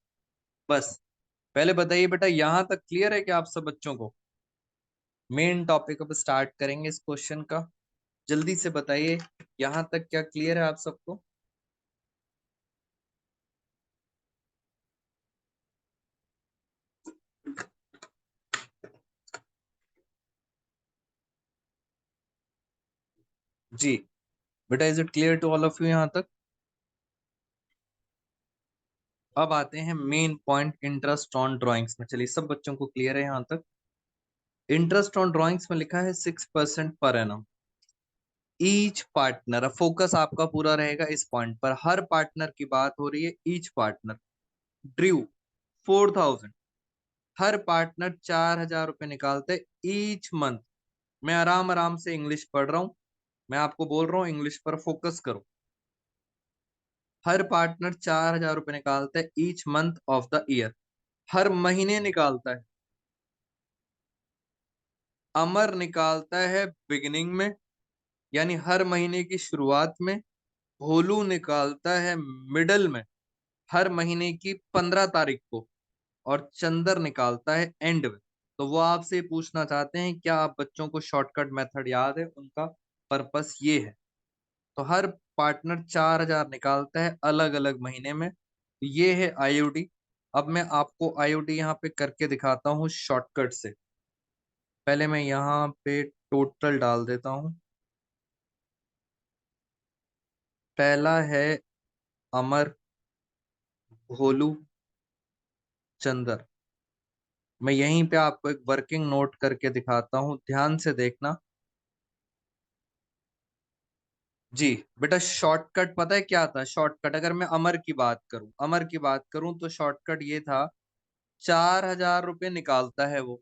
बस पहले बताइए बेटा, यहाँ तक क्लियर है कि आप सब बच्चों को? मेन टॉपिक अब स्टार्ट करेंगे इस क्वेश्चन का। जल्दी से बताइए यहाँ तक क्या क्लियर है आप सबको? जी बेटा, is it clear to all of you यहाँ तक? अब आते हैं main point interest on drawings में। चलिए सब बच्चों को क्लियर है यहाँ तक? इंटरेस्ट ऑन ड्राइंग्स में लिखा है 6% per annum. Each partner, focus आपका पूरा रहेगा इस पॉइंट पर। हर पार्टनर की बात हो रही है, ईच पार्टनर ड्रू 4,000। हर पार्टनर 4,000 रुपये निकालते ईच मंथ। मैं आराम आराम से इंग्लिश पढ़ रहा हूं, मैं आपको बोल रहा हूं इंग्लिश पर फोकस करो। हर पार्टनर 4,000 रुपये निकालता है each month of the year. हर महीने निकालता है। अमर निकालता है बिगिनिंग में, यानी हर महीने की शुरुआत में। भोलू निकालता है मिडल में, हर महीने की 15 तारीख को। और चंदर निकालता है एंड में। तो वो आपसे पूछना चाहते हैं क्या आप बच्चों को शॉर्टकट मेथड याद है, उनका पर्पस ये है। तो हर पार्टनर 4,000 निकालता है अलग अलग महीने में। ये है आईओडी। अब मैं आपको आईओडी यहाँ पे करके दिखाता हूँ शॉर्टकट से। पहले मैं यहाँ पे टोटल डाल देता हूँ। पहला है अमर, भोलू, चंदर। मैं यहीं पे आपको एक वर्किंग नोट करके दिखाता हूँ, ध्यान से देखना। जी बेटा, शॉर्टकट पता है क्या था? शॉर्टकट अगर मैं अमर की बात करूं तो शॉर्टकट ये था, 4,000 रुपये निकालता है वो,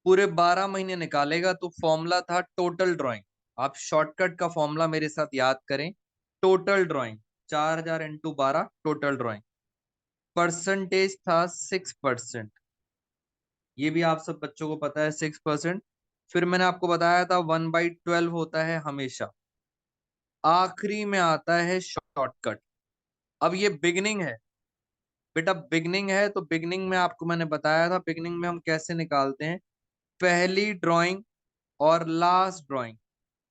पूरे 12 महीने निकालेगा। तो फॉर्मूला था टोटल ड्राइंग। आप शॉर्टकट का फॉर्मूला मेरे साथ याद करें। Total drawing 4,000 into 12 total drawing. Percentage था 6%। ये भी आप सब बच्चों को पता है 6%। फिर मैंने आपको बताया था 1/12 होता है हमेशा। आखिरी में आता है शॉर्टकट। अब ये बिगनिंग है बेटा, बिगनिंग है तो बिगनिंग में आपको मैंने बताया था बिगनिंग में हम कैसे निकालते हैं। पहली ड्राइंग और लास्ट ड्राइंग।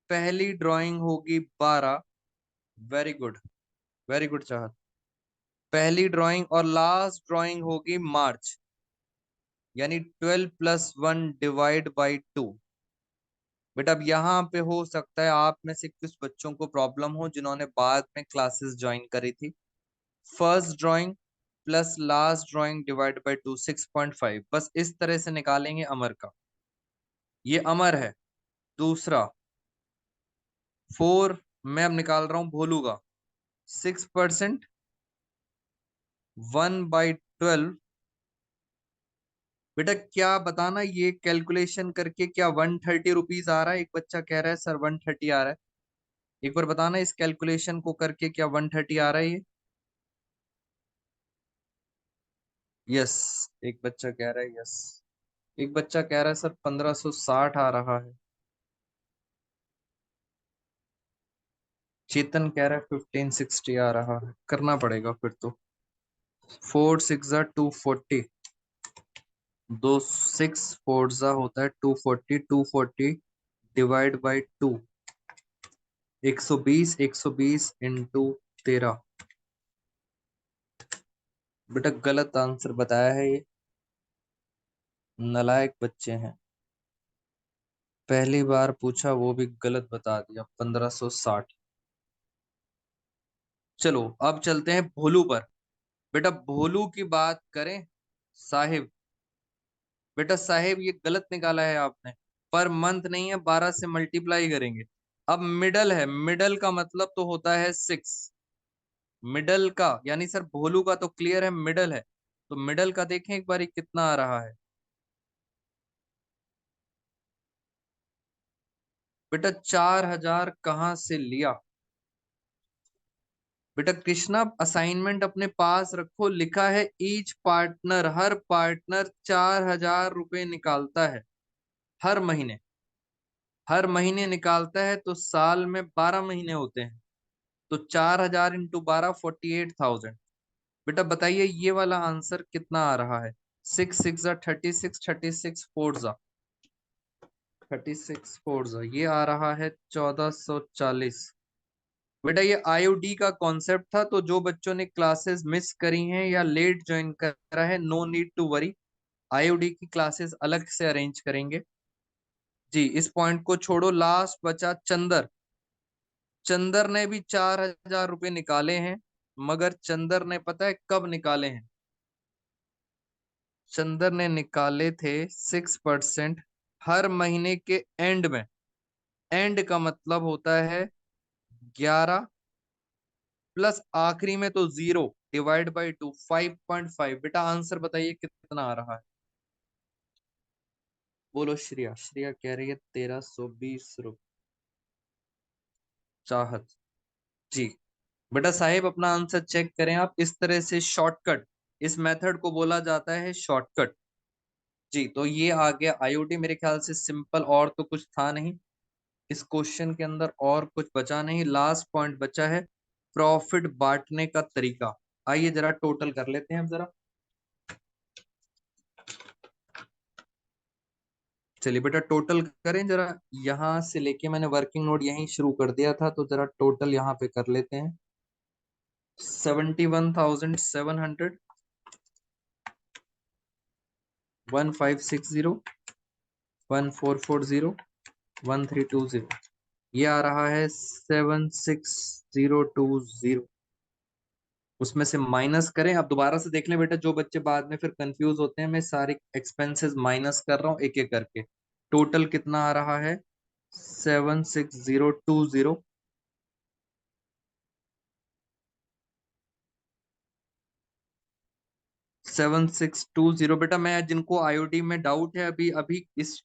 पहली ड्राइंग होगी 12। वेरी गुड, वेरी गुड चाहत। पहली ड्राइंग और लास्ट ड्राइंग होगी मार्च, यानी 12+1/2। बेटा अब यहाँ पे हो सकता है आप में से कुछ बच्चों को प्रॉब्लम हो जिन्होंने बाद में क्लासेस ज्वाइन करी थी। First drawing plus last drawing divide by 2, 6.5। बस इस तरह से निकालेंगे अमर का। ये अमर है। दूसरा 4, मैं अब निकाल रहा हूं भोलू का। 6%, 1/12। बेटा क्या बताना, ये कैलकुलेशन करके क्या 130 रुपीज आ रहा है? एक बच्चा कह रहा है सर 130 आ रहा है। एक बार बताना इस कैलकुलेशन को करके क्या 130 आ रहा है ये? यस, एक बच्चा कह रहा है यस। एक बच्चा कह रहा है सर 1560 आ रहा है। चेतन कह रहा है 1560 आ रहा है। करना पड़ेगा फिर तो। 4 6 240। 2 6 4 होता है 240। 240 डिवाइड बाई 2, 120। 120 इंटू 13। बेटा गलत आंसर बताया है ये, नालायक बच्चे हैं। पहली बार पूछा वो भी गलत बता दिया, 1560। चलो अब चलते हैं भोलू पर। बेटा भोलू की बात करें, साहिब। बेटा साहिब ये गलत निकाला है आपने। पर मंथ नहीं है, 12 से मल्टीप्लाई करेंगे। अब मिडल है, मिडल का मतलब तो होता है 6। मिडल का यानी सर भोलू का तो क्लियर है मिडल है। तो मिडल का देखें एक बार कितना आ रहा है। बेटा 4,000 कहाँ से लिया? बेटा कृष्णा असाइनमेंट अपने पास रखो, लिखा है ईच पार्टनर, हर पार्टनर 4,000 रुपये निकालता है हर महीने। हर महीने निकालता है तो साल में 12 महीने होते हैं। तो 4,000 इंटू 12, 48,000। बेटा बताइए ये वाला आंसर कितना आ रहा है? 6 6 36, 36 4 ये आ रहा है 1440। बेटा ये आईओडी का कॉन्सेप्ट था, तो जो बच्चों ने क्लासेस मिस करी हैं या लेट ज्वाइन करा है, no need to worry. IOD की क्लासेस अलग से अरेंज करेंगे। जी इस पॉइंट को छोड़ो, लास्ट बचा चंदर। चंदर ने भी 4,000 रुपये निकाले हैं, मगर चंदर ने पता है कब निकाले हैं? चंदर ने निकाले थे 6% हर महीने के एंड में। एंड का मतलब होता है 11 प्लस आखिरी में तो 0। Divide by 2 5.5। बेटा आंसर बताइए कितना आ रहा है। बोलो श्रेया। श्रेया कह रही है 1320 रुपये। चाहत जी। बेटा साहिब अपना आंसर चेक करें आप। इस तरह से शॉर्टकट, इस मेथड को बोला जाता है शॉर्टकट। जी तो ये आ गया आईओटी। मेरे ख्याल से सिंपल, और तो कुछ था नहीं इस क्वेश्चन के अंदर, और कुछ बचा नहीं। लास्ट पॉइंट बचा है प्रॉफिट बांटने का तरीका। आइए जरा टोटल कर लेते हैं हम जरा। चलिए बेटा टोटल करें जरा। यहां से लेके मैंने वर्किंग नोट यहीं शुरू कर दिया था, तो जरा टोटल यहाँ पे कर लेते हैं। 71,700, 1560, 1440, 1320। ये आ रहा है 76020। उसमें से माइनस करें। अब दोबारा से देख लें बेटा, जो बच्चे बाद में फिर कंफ्यूज होते हैं, मैं सारे एक्सपेंसेस माइनस कर रहा हूँ एक एक करके। टोटल कितना आ रहा है 76020। 7620। बेटा मैं जिनको आईओटी में डाउट है, अभी अभी इस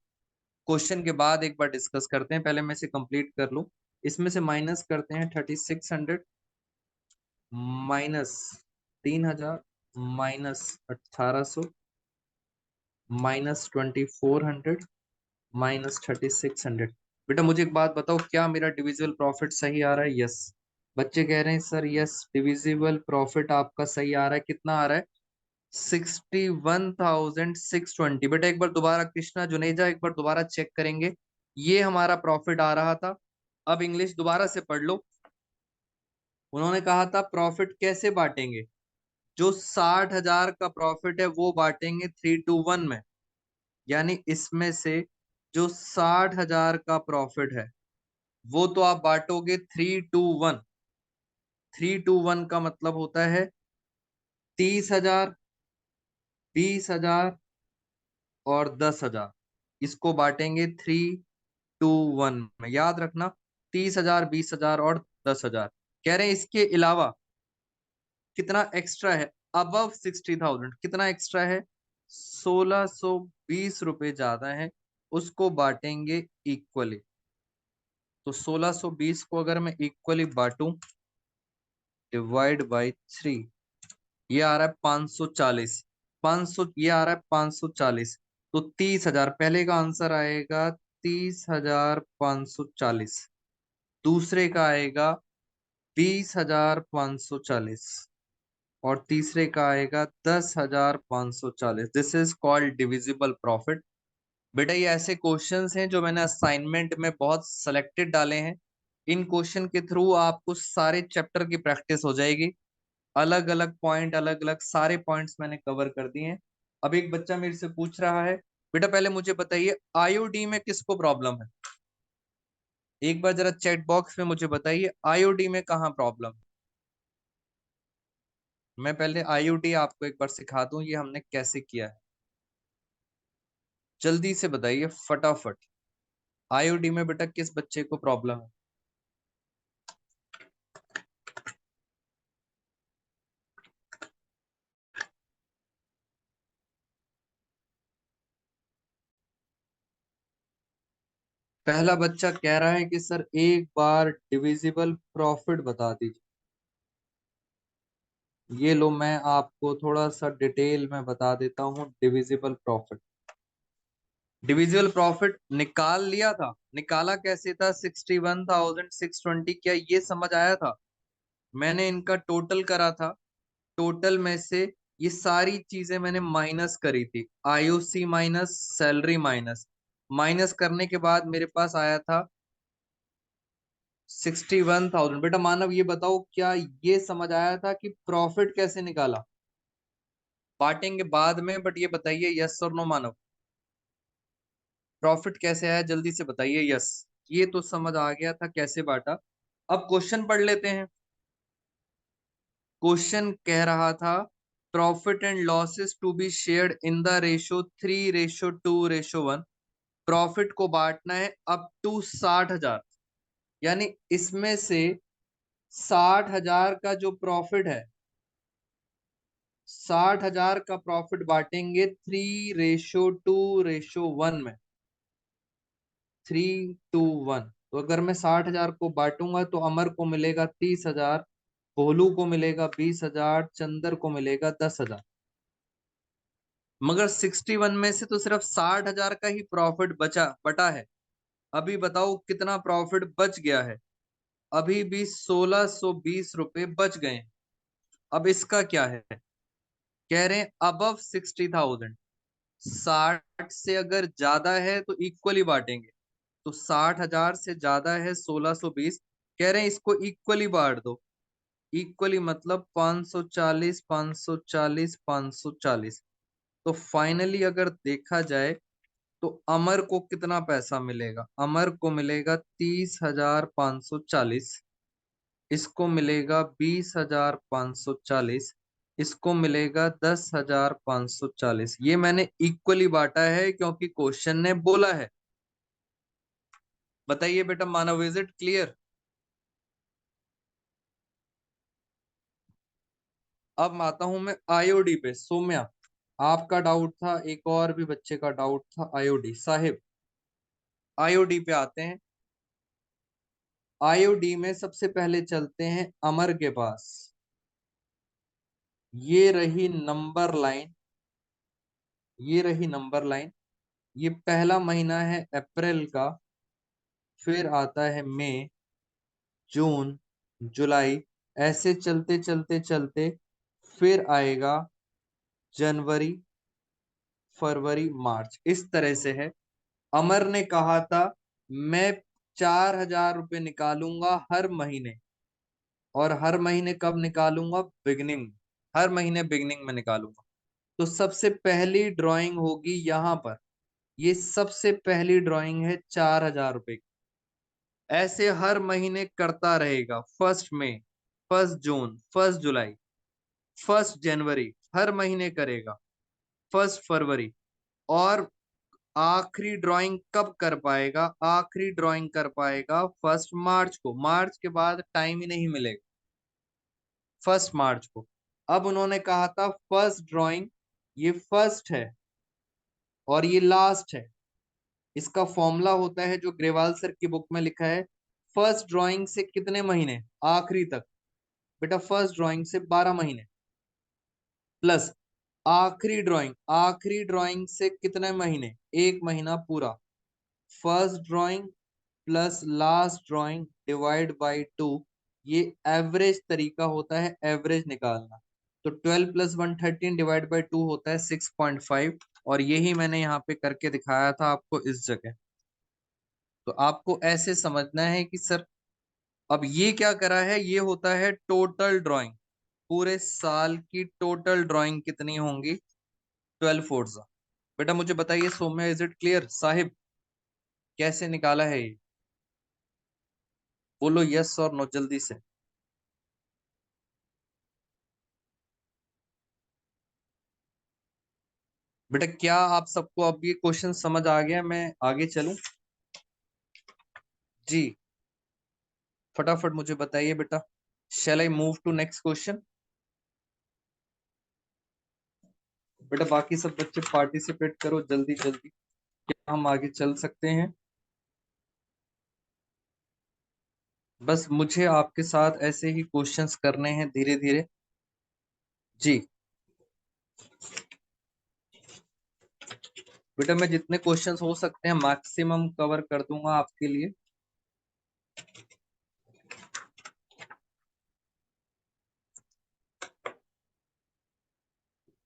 क्वेश्चन के बाद एक बार डिस्कस करते हैं, पहले मैं इसे कंप्लीट कर लूं। इसमें से माइनस करते हैं 3600, माइनस 3000, माइनस 1800, माइनस 2400, माइनस 3600। बेटा मुझे एक बात बताओ, क्या मेरा डिविजिबल प्रॉफिट सही आ रहा है? यस। बच्चे कह रहे हैं सर यस डिविजिबल प्रॉफिट आपका सही आ रहा है। कितना आ रहा है? 61,620। बेटा एक बार दोबारा कृष्णा जुनेजा एक बार दोबारा चेक करेंगे। ये हमारा प्रॉफिट आ रहा था। अब इंग्लिश दोबारा से पढ़ लो। उन्होंने कहा था प्रॉफिट कैसे बांटेंगे। जो 60,000 का प्रॉफिट है वो बांटेंगे 3 to 1 में। यानी इसमें से जो 60,000 का प्रॉफिट है वो तो आप बांटोगे 3 to 1। 3 to 1 का मतलब होता है 30,000, 20,000 और 10,000। इसको बांटेंगे 3 to 1 में। याद रखना 30,000, 20,000 और 10,000। कह रहे हैं इसके अलावा कितना एक्स्ट्रा है अबव 60,000। कितना एक्स्ट्रा है? 1620 रुपए ज्यादा है, उसको बांटेंगे इक्वली। तो 1620 को अगर मैं इक्वली बांटू डिवाइड बाई 3, ये आ रहा है 540। 500 ये आ रहा है 540। तो 30,000 पहले का आंसर आएगा 30,540। दूसरे का आएगा 20,540 और तीसरे का आएगा 10,540। This is called divisible profit. बेटा ये ऐसे क्वेश्चंस हैं जो मैंने असाइनमेंट में बहुत सेलेक्टेड डाले हैं। इन क्वेश्चन के थ्रू आपको सारे चैप्टर की प्रैक्टिस हो जाएगी। अलग अलग पॉइंट, अलग अलग सारे पॉइंट्स मैंने कवर कर दिए हैं। अब एक बच्चा मेरे से पूछ रहा है, बेटा पहले मुझे बताइए आईओडी में किसको प्रॉब्लम है? एक बार जरा चैट बॉक्स में मुझे बताइए आईओडी में कहाँ प्रॉब्लम है। मैं पहले आईओडी आपको एक बार सिखा दूं ये हमने कैसे किया है। जल्दी से बताइए फटाफट। आईओडी में बेटा किस बच्चे को प्रॉब्लम है? पहला बच्चा कह रहा है कि सर एक बार डिविजिबल प्रॉफिट बता दीजिए। ये लो मैं आपको थोड़ा सा डिटेल में बता देता हूँ डिविजिबल प्रॉफिट। डिविजिबल प्रॉफिट निकाल लिया था। निकाला कैसे था? 61,620। क्या ये समझ आया था? मैंने इनका टोटल करा था। टोटल में से ये सारी चीजें मैंने माइनस करी थी। IOC minus salary minus. Minus करने के बाद मेरे पास आया था 61,000। बेटा मानव ये बताओ क्या ये समझ आया था कि प्रॉफिट कैसे निकाला? बांटेंगे बाद में, बट ये बताइए यस और नो मानव, प्रॉफिट कैसे आया जल्दी से बताइए। यस, ये तो समझ आ गया था कैसे बांटा। अब क्वेश्चन पढ़ लेते हैं। क्वेश्चन कह रहा था profit and losses to be shared in the ratio 3:2:1। प्रॉफिट को बांटना है अप टू 60,000। यानी इसमें से 60,000 का जो प्रॉफिट है 60,000 का प्रॉफिट बांटेंगे 3:2:1 में, 3:1। तो अगर मैं 60,000 को बांटूंगा तो अमर को मिलेगा 30,000, भोलू को मिलेगा 20,000, चंदर को मिलेगा 10,000। मगर 61 में से तो सिर्फ 60,000 का ही प्रॉफिट बटा है। अभी बताओ कितना प्रॉफिट बच गया है? अभी भी 1620 रुपए बच गए। अब इसका क्या है? कह रहे हैं अबव 60,000। 60 से अगर ज्यादा है तो इक्वली बांटेंगे। तो 60,000 से ज्यादा है 1620, कह रहे हैं इसको इक्वली बांट दो। इक्वली मतलब 540, 540, 540। तो फाइनली अगर देखा जाए तो अमर को कितना पैसा मिलेगा? अमर को मिलेगा 30,540, इसको मिलेगा 20,540, इसको मिलेगा 10,540। ये मैंने इक्वली बांटा है क्योंकि क्वेश्चन ने बोला है। बताइए बेटा मानव, इज इट क्लियर? अब आता हूं मैं आईओडी पे। सोम्या, आपका डाउट था, एक और भी बच्चे का डाउट था आईओडी। साहिब, आईओडी पे आते हैं। आईओडी में सबसे पहले चलते हैं अमर के पास। ये रही नंबर लाइन, ये रही नंबर लाइन। ये पहला महीना है अप्रैल का, फिर आता है मई, जून, जुलाई, ऐसे चलते चलते चलते फिर आएगा जनवरी, फरवरी, मार्च। इस तरह से है। अमर ने कहा था मैं 4,000 रुपये निकालूंगा हर महीने, और हर महीने कब निकालूंगा? बिगनिंग, हर महीने बिगनिंग में निकालूंगा। तो सबसे पहली ड्राइंग होगी यहां पर। ये सबसे पहली ड्राइंग है 4,000 रुपये की। ऐसे हर महीने करता रहेगा। 1 मई, 1 जून, 1 जुलाई, 1 जनवरी, हर महीने करेगा। 1 फरवरी। और आखिरी ड्राइंग कब कर पाएगा? आखिरी ड्राइंग कर पाएगा 1 मार्च को। मार्च के बाद टाइम ही नहीं मिलेगा। 1 मार्च को। अब उन्होंने कहा था फर्स्ट ड्राइंग, ये फर्स्ट है और ये लास्ट है। इसका फॉर्मूला होता है जो ग्रेवाल सर की बुक में लिखा है। फर्स्ट ड्राइंग से कितने महीने आखिरी तक? बेटा फर्स्ट ड्राइंग से 12 महीने, प्लस आखिरी ड्राइंग से कितने महीने? 1 महीना पूरा। First drawing plus last drawing divide by 2। ये एवरेज तरीका होता है एवरेज निकालना। तो 12 + 1 13 डिवाइड बाई 2 होता है 6.5। और यही मैंने यहाँ पे करके दिखाया था आपको इस जगह। तो आपको ऐसे समझना है कि सर अब ये क्या करा है, ये होता है टोटल ड्राइंग। पूरे साल की टोटल ड्राइंग कितनी होंगी? 12 फोर्स। बेटा मुझे बताइए Saumya, is it clear? Sahib, कैसे निकाला है ये? बोलो यस और नो जल्दी से। बेटा क्या आप सबको अब ये क्वेश्चन समझ आ गया? मैं आगे चलूं? जी, फटाफट मुझे बताइए बेटा। Shall I move to next question? बेटा बाकी सब बच्चे पार्टिसिपेट करो जल्दी जल्दी, क्या हम आगे चल सकते हैं? बस मुझे आपके साथ ऐसे ही क्वेश्चंस करने हैं धीरे धीरे। जी बेटा, मैं जितने क्वेश्चंस हो सकते हैं मैक्सिमम कवर कर दूंगा आपके लिए।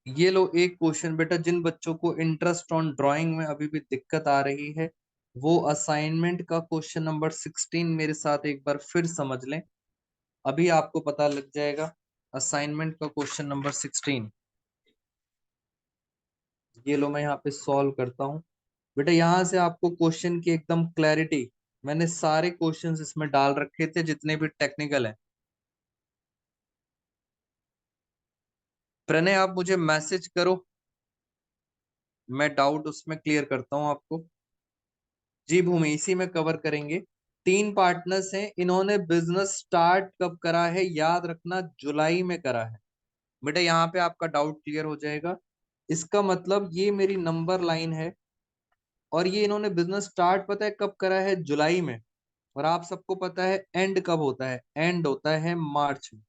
ये लो एक क्वेश्चन बेटा। जिन बच्चों को इंटरेस्ट ऑन ड्राइंग में अभी भी दिक्कत आ रही है, वो असाइनमेंट का क्वेश्चन नंबर 16 मेरे साथ एक बार फिर समझ लें। अभी आपको पता लग जाएगा। असाइनमेंट का क्वेश्चन नंबर 16, ये लो मैं यहाँ पे सॉल्व करता हूँ। बेटा यहाँ से आपको क्वेश्चन की एकदम क्लैरिटी, मैंने सारे क्वेश्चंस इसमें डाल रखे थे जितने भी टेक्निकल हैं। प्रणय आप मुझे मैसेज करो, मैं डाउट उसमें क्लियर करता हूँ आपको। जी भूमि, इसी में कवर करेंगे। 3 पार्टनर्स हैं, इन्होंने बिजनेस स्टार्ट कब करा है? याद रखना जुलाई में करा है। बेटा यहाँ पे आपका डाउट क्लियर हो जाएगा। इसका मतलब ये मेरी नंबर लाइन है, और ये इन्होंने बिजनेस स्टार्ट पता है कब करा है? जुलाई में। और आप सबको पता है एंड कब होता है? एंड होता है मार्च में।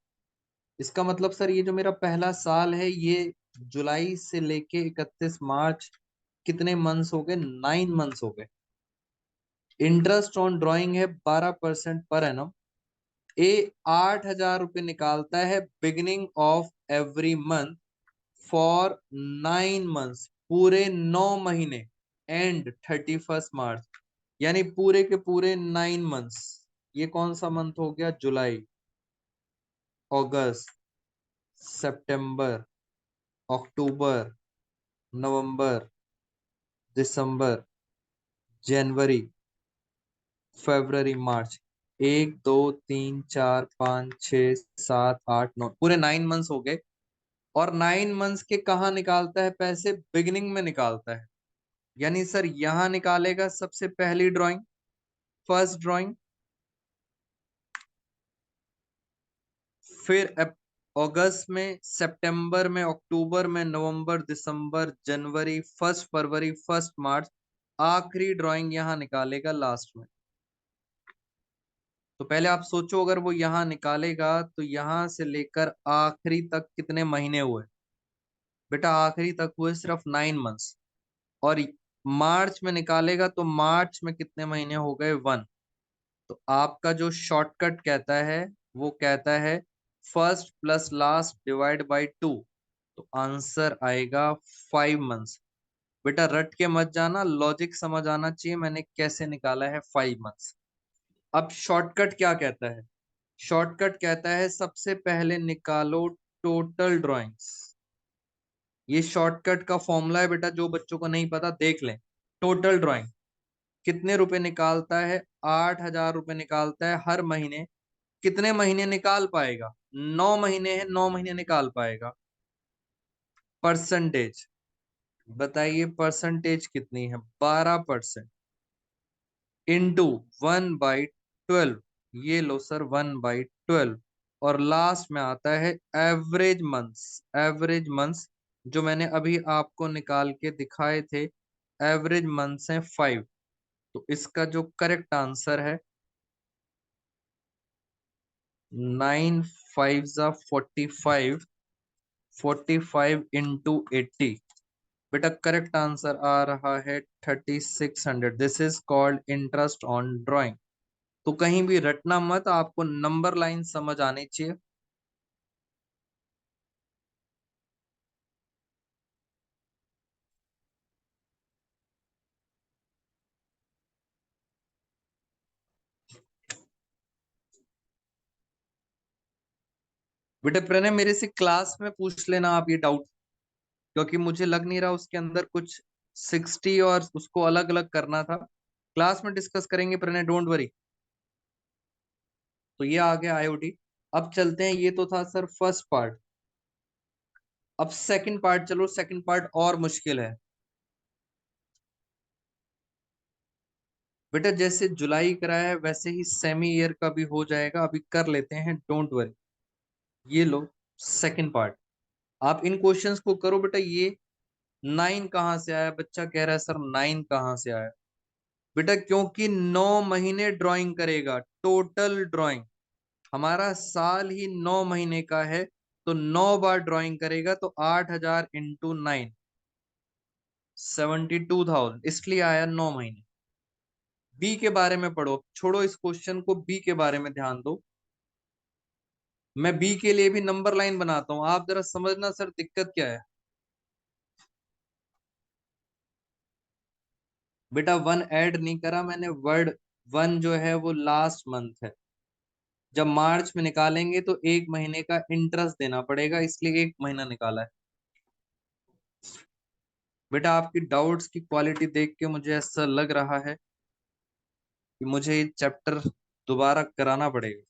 इसका मतलब सर ये जो मेरा पहला साल है ये जुलाई से लेके 31 मार्च, कितने मंथ्स हो गए? 9 मंथ्स हो गए। इंटरेस्ट ऑन ड्राइंग है 12% पर एनम। ए 8,000 रुपये निकालता है beginning of every month for 9 months, पूरे 9 महीने, एंड 31 मार्च, यानी पूरे के पूरे 9 मंथ्स। ये कौन सा मंथ हो गया? जुलाई, अगस्त, सितंबर, अक्टूबर, नवंबर, दिसंबर, जनवरी, फरवरी, मार्च। 1 2 3 4 5 6 7 8 9, पूरे 9 मंथ्स हो गए। और 9 मंथ्स के कहाँ निकालता है पैसे? बिगिनिंग में निकालता है। यानी सर यहां निकालेगा सबसे पहली ड्राइंग, फर्स्ट ड्राइंग, फिर अगस्त में, सितंबर में, अक्टूबर में, नवंबर, दिसंबर, जनवरी, 1 फरवरी, 1 मार्च, आखिरी ड्राइंग यहां निकालेगा लास्ट में। तो पहले आप सोचो, अगर वो यहां निकालेगा तो यहां से लेकर आखिरी तक कितने महीने हुए? बेटा आखिरी तक हुए सिर्फ 9 मंथ्स। और मार्च में निकालेगा तो मार्च में कितने महीने हो गए? 1। तो आपका जो शॉर्टकट कहता है वो कहता है first plus last divide by 2। तो आंसर आएगा 5 मंथ्स। बेटा रट के मत जाना, लॉजिक समझ आना चाहिए मैंने कैसे निकाला है 5 मंथ्स। अब शॉर्टकट क्या कहता है? शॉर्टकट कहता है सबसे पहले निकालो टोटल ड्राइंग्स। ये शॉर्टकट का फॉर्मूला है बेटा, जो बच्चों को नहीं पता देख लें। टोटल ड्राइंग कितने रुपए निकालता है? 8,000 रुपए निकालता है हर महीने। कितने महीने निकाल पाएगा? 9 महीने है, 9 महीने निकाल पाएगा। परसेंटेज बताइए, परसेंटेज कितनी है? 12%। इंटू 1/12। ये लो सर 1/12। और लास्ट में आता है एवरेज मंथ्स। एवरेज मंथ्स जो मैंने अभी आपको निकाल के दिखाए थे, एवरेज मंथ्स हैं 5। तो इसका जो करेक्ट आंसर है 9 5 जा 45, 45 इंटू 80। बेटा करेक्ट आंसर आ रहा है 3600। This is called interest on drawing. तो कहीं भी रटना मत, आपको नंबर लाइन समझ आनी चाहिए। बेटे प्रणय मेरे से क्लास में पूछ लेना आप ये डाउट, क्योंकि मुझे लग नहीं रहा उसके अंदर कुछ 60 और उसको अलग अलग करना था। क्लास में डिस्कस करेंगे प्रणय, डोंट वरी। तो ये आ गया आईओटी। अब चलते हैं, ये तो था सर फर्स्ट पार्ट। अब सेकंड पार्ट चलो, सेकंड पार्ट और मुश्किल है। बेटा जैसे जुलाई कराया है वैसे ही सेमी ईयर का भी हो जाएगा, अभी कर लेते हैं, डोंट वरी। ये लो सेकंड पार्ट। आप इन क्वेश्चंस को करो बेटा। ये 9 कहाँ से आया? बच्चा कह रहा है सर 9 कहाँ से आया? बेटा क्योंकि 9 महीने ड्राइंग करेगा, टोटल ड्राइंग। हमारा साल ही 9 महीने का है, तो 9 बार ड्राइंग करेगा, तो 8,000 इंटू 9, 72,000, इसलिए आया 9 महीने। बी के बारे में पढ़ो, छोड़ो इस क्वेश्चन को, बी के बारे में ध्यान दो। मैं बी के लिए भी नंबर लाइन बनाता हूं, आप जरा समझना सर दिक्कत क्या है। बेटा 1 ऐड नहीं करा मैंने, वर्ड 1 जो है वो लास्ट मंथ है। जब मार्च में निकालेंगे तो 1 महीने का इंटरेस्ट देना पड़ेगा, इसलिए 1 महीना निकाला है। बेटा आपकी डाउट्स की क्वालिटी देख के मुझे ऐसा लग रहा है कि मुझे ये चैप्टर दोबारा कराना पड़ेगा।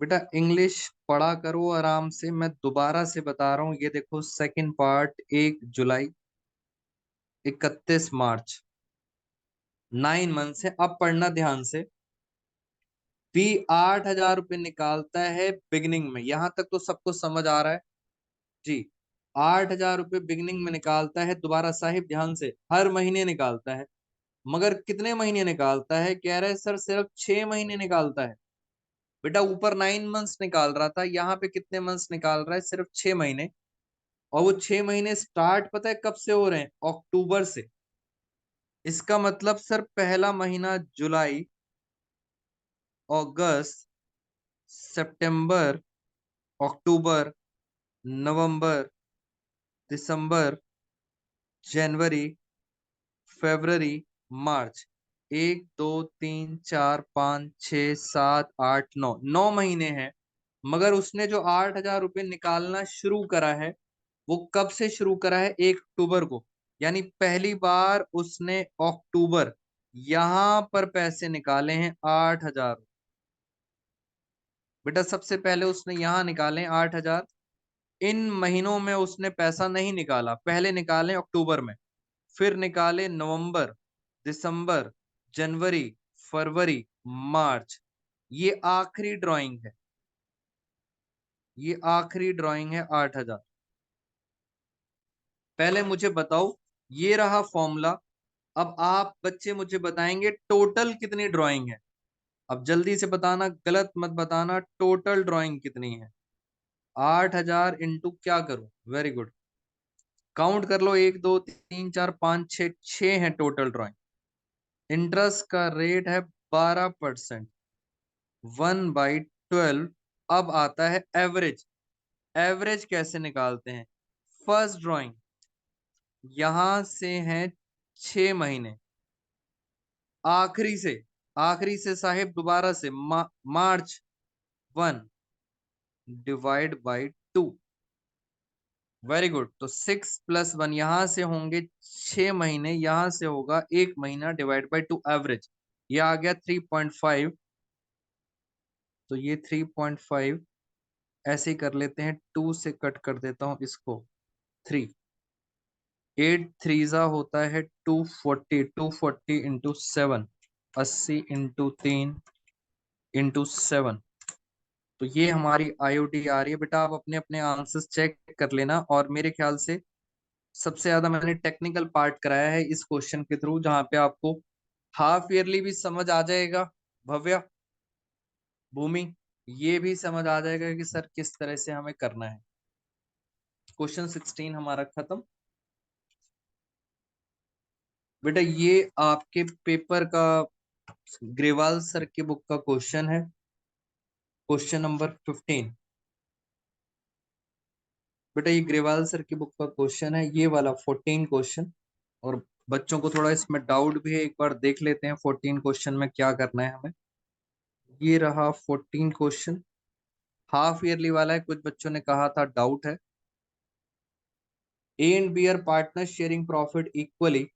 बेटा इंग्लिश पढ़ा करो आराम से, मैं दोबारा से बता रहा हूँ। ये देखो सेकंड पार्ट, 1 जुलाई, 31 मार्च, 9 मंथ से। अब पढ़ना ध्यान से। पी 8,000 रुपये निकालता है बिगनिंग में, यहां तक तो सबको समझ आ रहा है जी। 8,000 रुपये बिगनिंग में निकालता है, दोबारा साहिब ध्यान से, हर महीने निकालता है। मगर कितने महीने निकालता है? कह रहे हैं सर सिर्फ 6 महीने निकालता है। बेटा ऊपर 9 मंथ्स निकाल रहा था, यहाँ पे कितने मंथ्स निकाल रहा है? सिर्फ 6 महीने। और वो 6 महीने स्टार्ट पता है कब से हो रहे हैं? अक्टूबर से। इसका मतलब सर पहला महीना जुलाई, अगस्त, सितंबर, अक्टूबर, नवंबर, दिसंबर, जनवरी, फरवरी, मार्च, 1 2 3 4 5 6 7 8 9 9 महीने हैं। मगर उसने जो 8,000 रुपये निकालना शुरू करा है, वो कब से शुरू करा है? 1 अक्टूबर को। यानी पहली बार उसने अक्टूबर यहां पर पैसे निकाले हैं 8,000। बेटा सबसे पहले उसने यहां निकाले 8,000। इन महीनों में उसने पैसा नहीं निकाला, पहले निकाले अक्टूबर में, फिर निकाले नवंबर, दिसंबर, जनवरी, फरवरी, मार्च। ये आखिरी ड्राइंग है, ये आखिरी ड्राइंग है 8,000। पहले मुझे बताओ, ये रहा फॉर्मूला। अब आप बच्चे मुझे बताएंगे टोटल कितनी ड्राइंग है। अब जल्दी से बताना, गलत मत बताना, टोटल ड्राइंग कितनी है? 8,000 इंटू क्या करूं? वेरी गुड, काउंट कर लो, 1 2 3 4 5 6, 6 है टोटल ड्राइंग। इंटरेस्ट का रेट है 12%, 1/12। अब आता है एवरेज। एवरेज कैसे निकालते हैं? फर्स्ट ड्राइंग यहां से है 6 महीने, आखिरी से साहेब दोबारा से मार्च 1 डिवाइड बाई 2। Very good. तो 6+1 यहां से होंगे 6 महीने, यहां से होगा 1 महीना, डिवाइड बाई 2 एवरेज। ये आ गया 3.5। तो ये 3.5 ऐसे ही कर लेते हैं, 2 से कट कर देता हूं इसको, 3। 8 3 होता है 240, 240 इंटू 7, 80 इंटू 3 इंटू 7। तो ये हमारी आईओडी आ रही है। बेटा आप अपने अपने आंसर्स चेक कर लेना। और मेरे ख्याल से सबसे ज्यादा मैंने टेक्निकल पार्ट कराया है इस क्वेश्चन के थ्रू, जहां पे आपको हाफ ईयरली भी समझ आ जाएगा, भव्या, भूमि, ये भी समझ आ जाएगा कि सर किस तरह से हमें करना है। क्वेश्चन 16 हमारा खत्म। बेटा ये आपके पेपर का ग्रेवाल सर की बुक का क्वेश्चन है, क्वेश्चन नंबर 15। बेटा ये ग्रेवाल सर की बुक का क्वेश्चन है, ये वाला 14 क्वेश्चन। और बच्चों को थोड़ा इसमें डाउट भी है, एक बार देख लेते हैं 14 क्वेश्चन में क्या करना है हमें। ये रहा 14 क्वेश्चन, हाफ ईयरली वाला है, कुछ बच्चों ने कहा था डाउट है। A and B are partner sharing profit equally.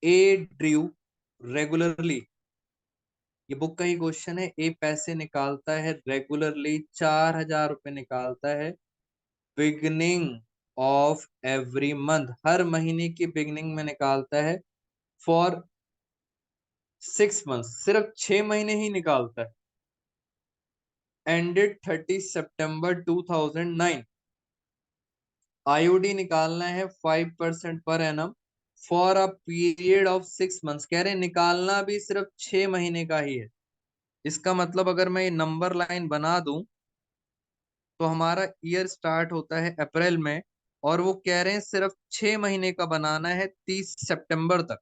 A drew regularly, ये बुक का ही क्वेश्चन है। ए पैसे निकालता है रेगुलरली, 4,000 रुपये निकालता है बिगनिंग ऑफ एवरी मंथ, हर महीने की बिगनिंग में निकालता है, फॉर 6 मंथ, सिर्फ 6 महीने ही निकालता है, एंडेड 30 सितंबर 2009। आईओडी निकालना है 5% per annum for a period of 6 months. कह रहे हैं निकालना भी सिर्फ 6 महीने का ही है। इसका मतलब अगर मैं ये नंबर लाइन बना दूं, तो हमारा ईयर स्टार्ट होता है अप्रैल में, और वो कह रहे हैं सिर्फ 6 महीने का बनाना है, 30 सितंबर तक।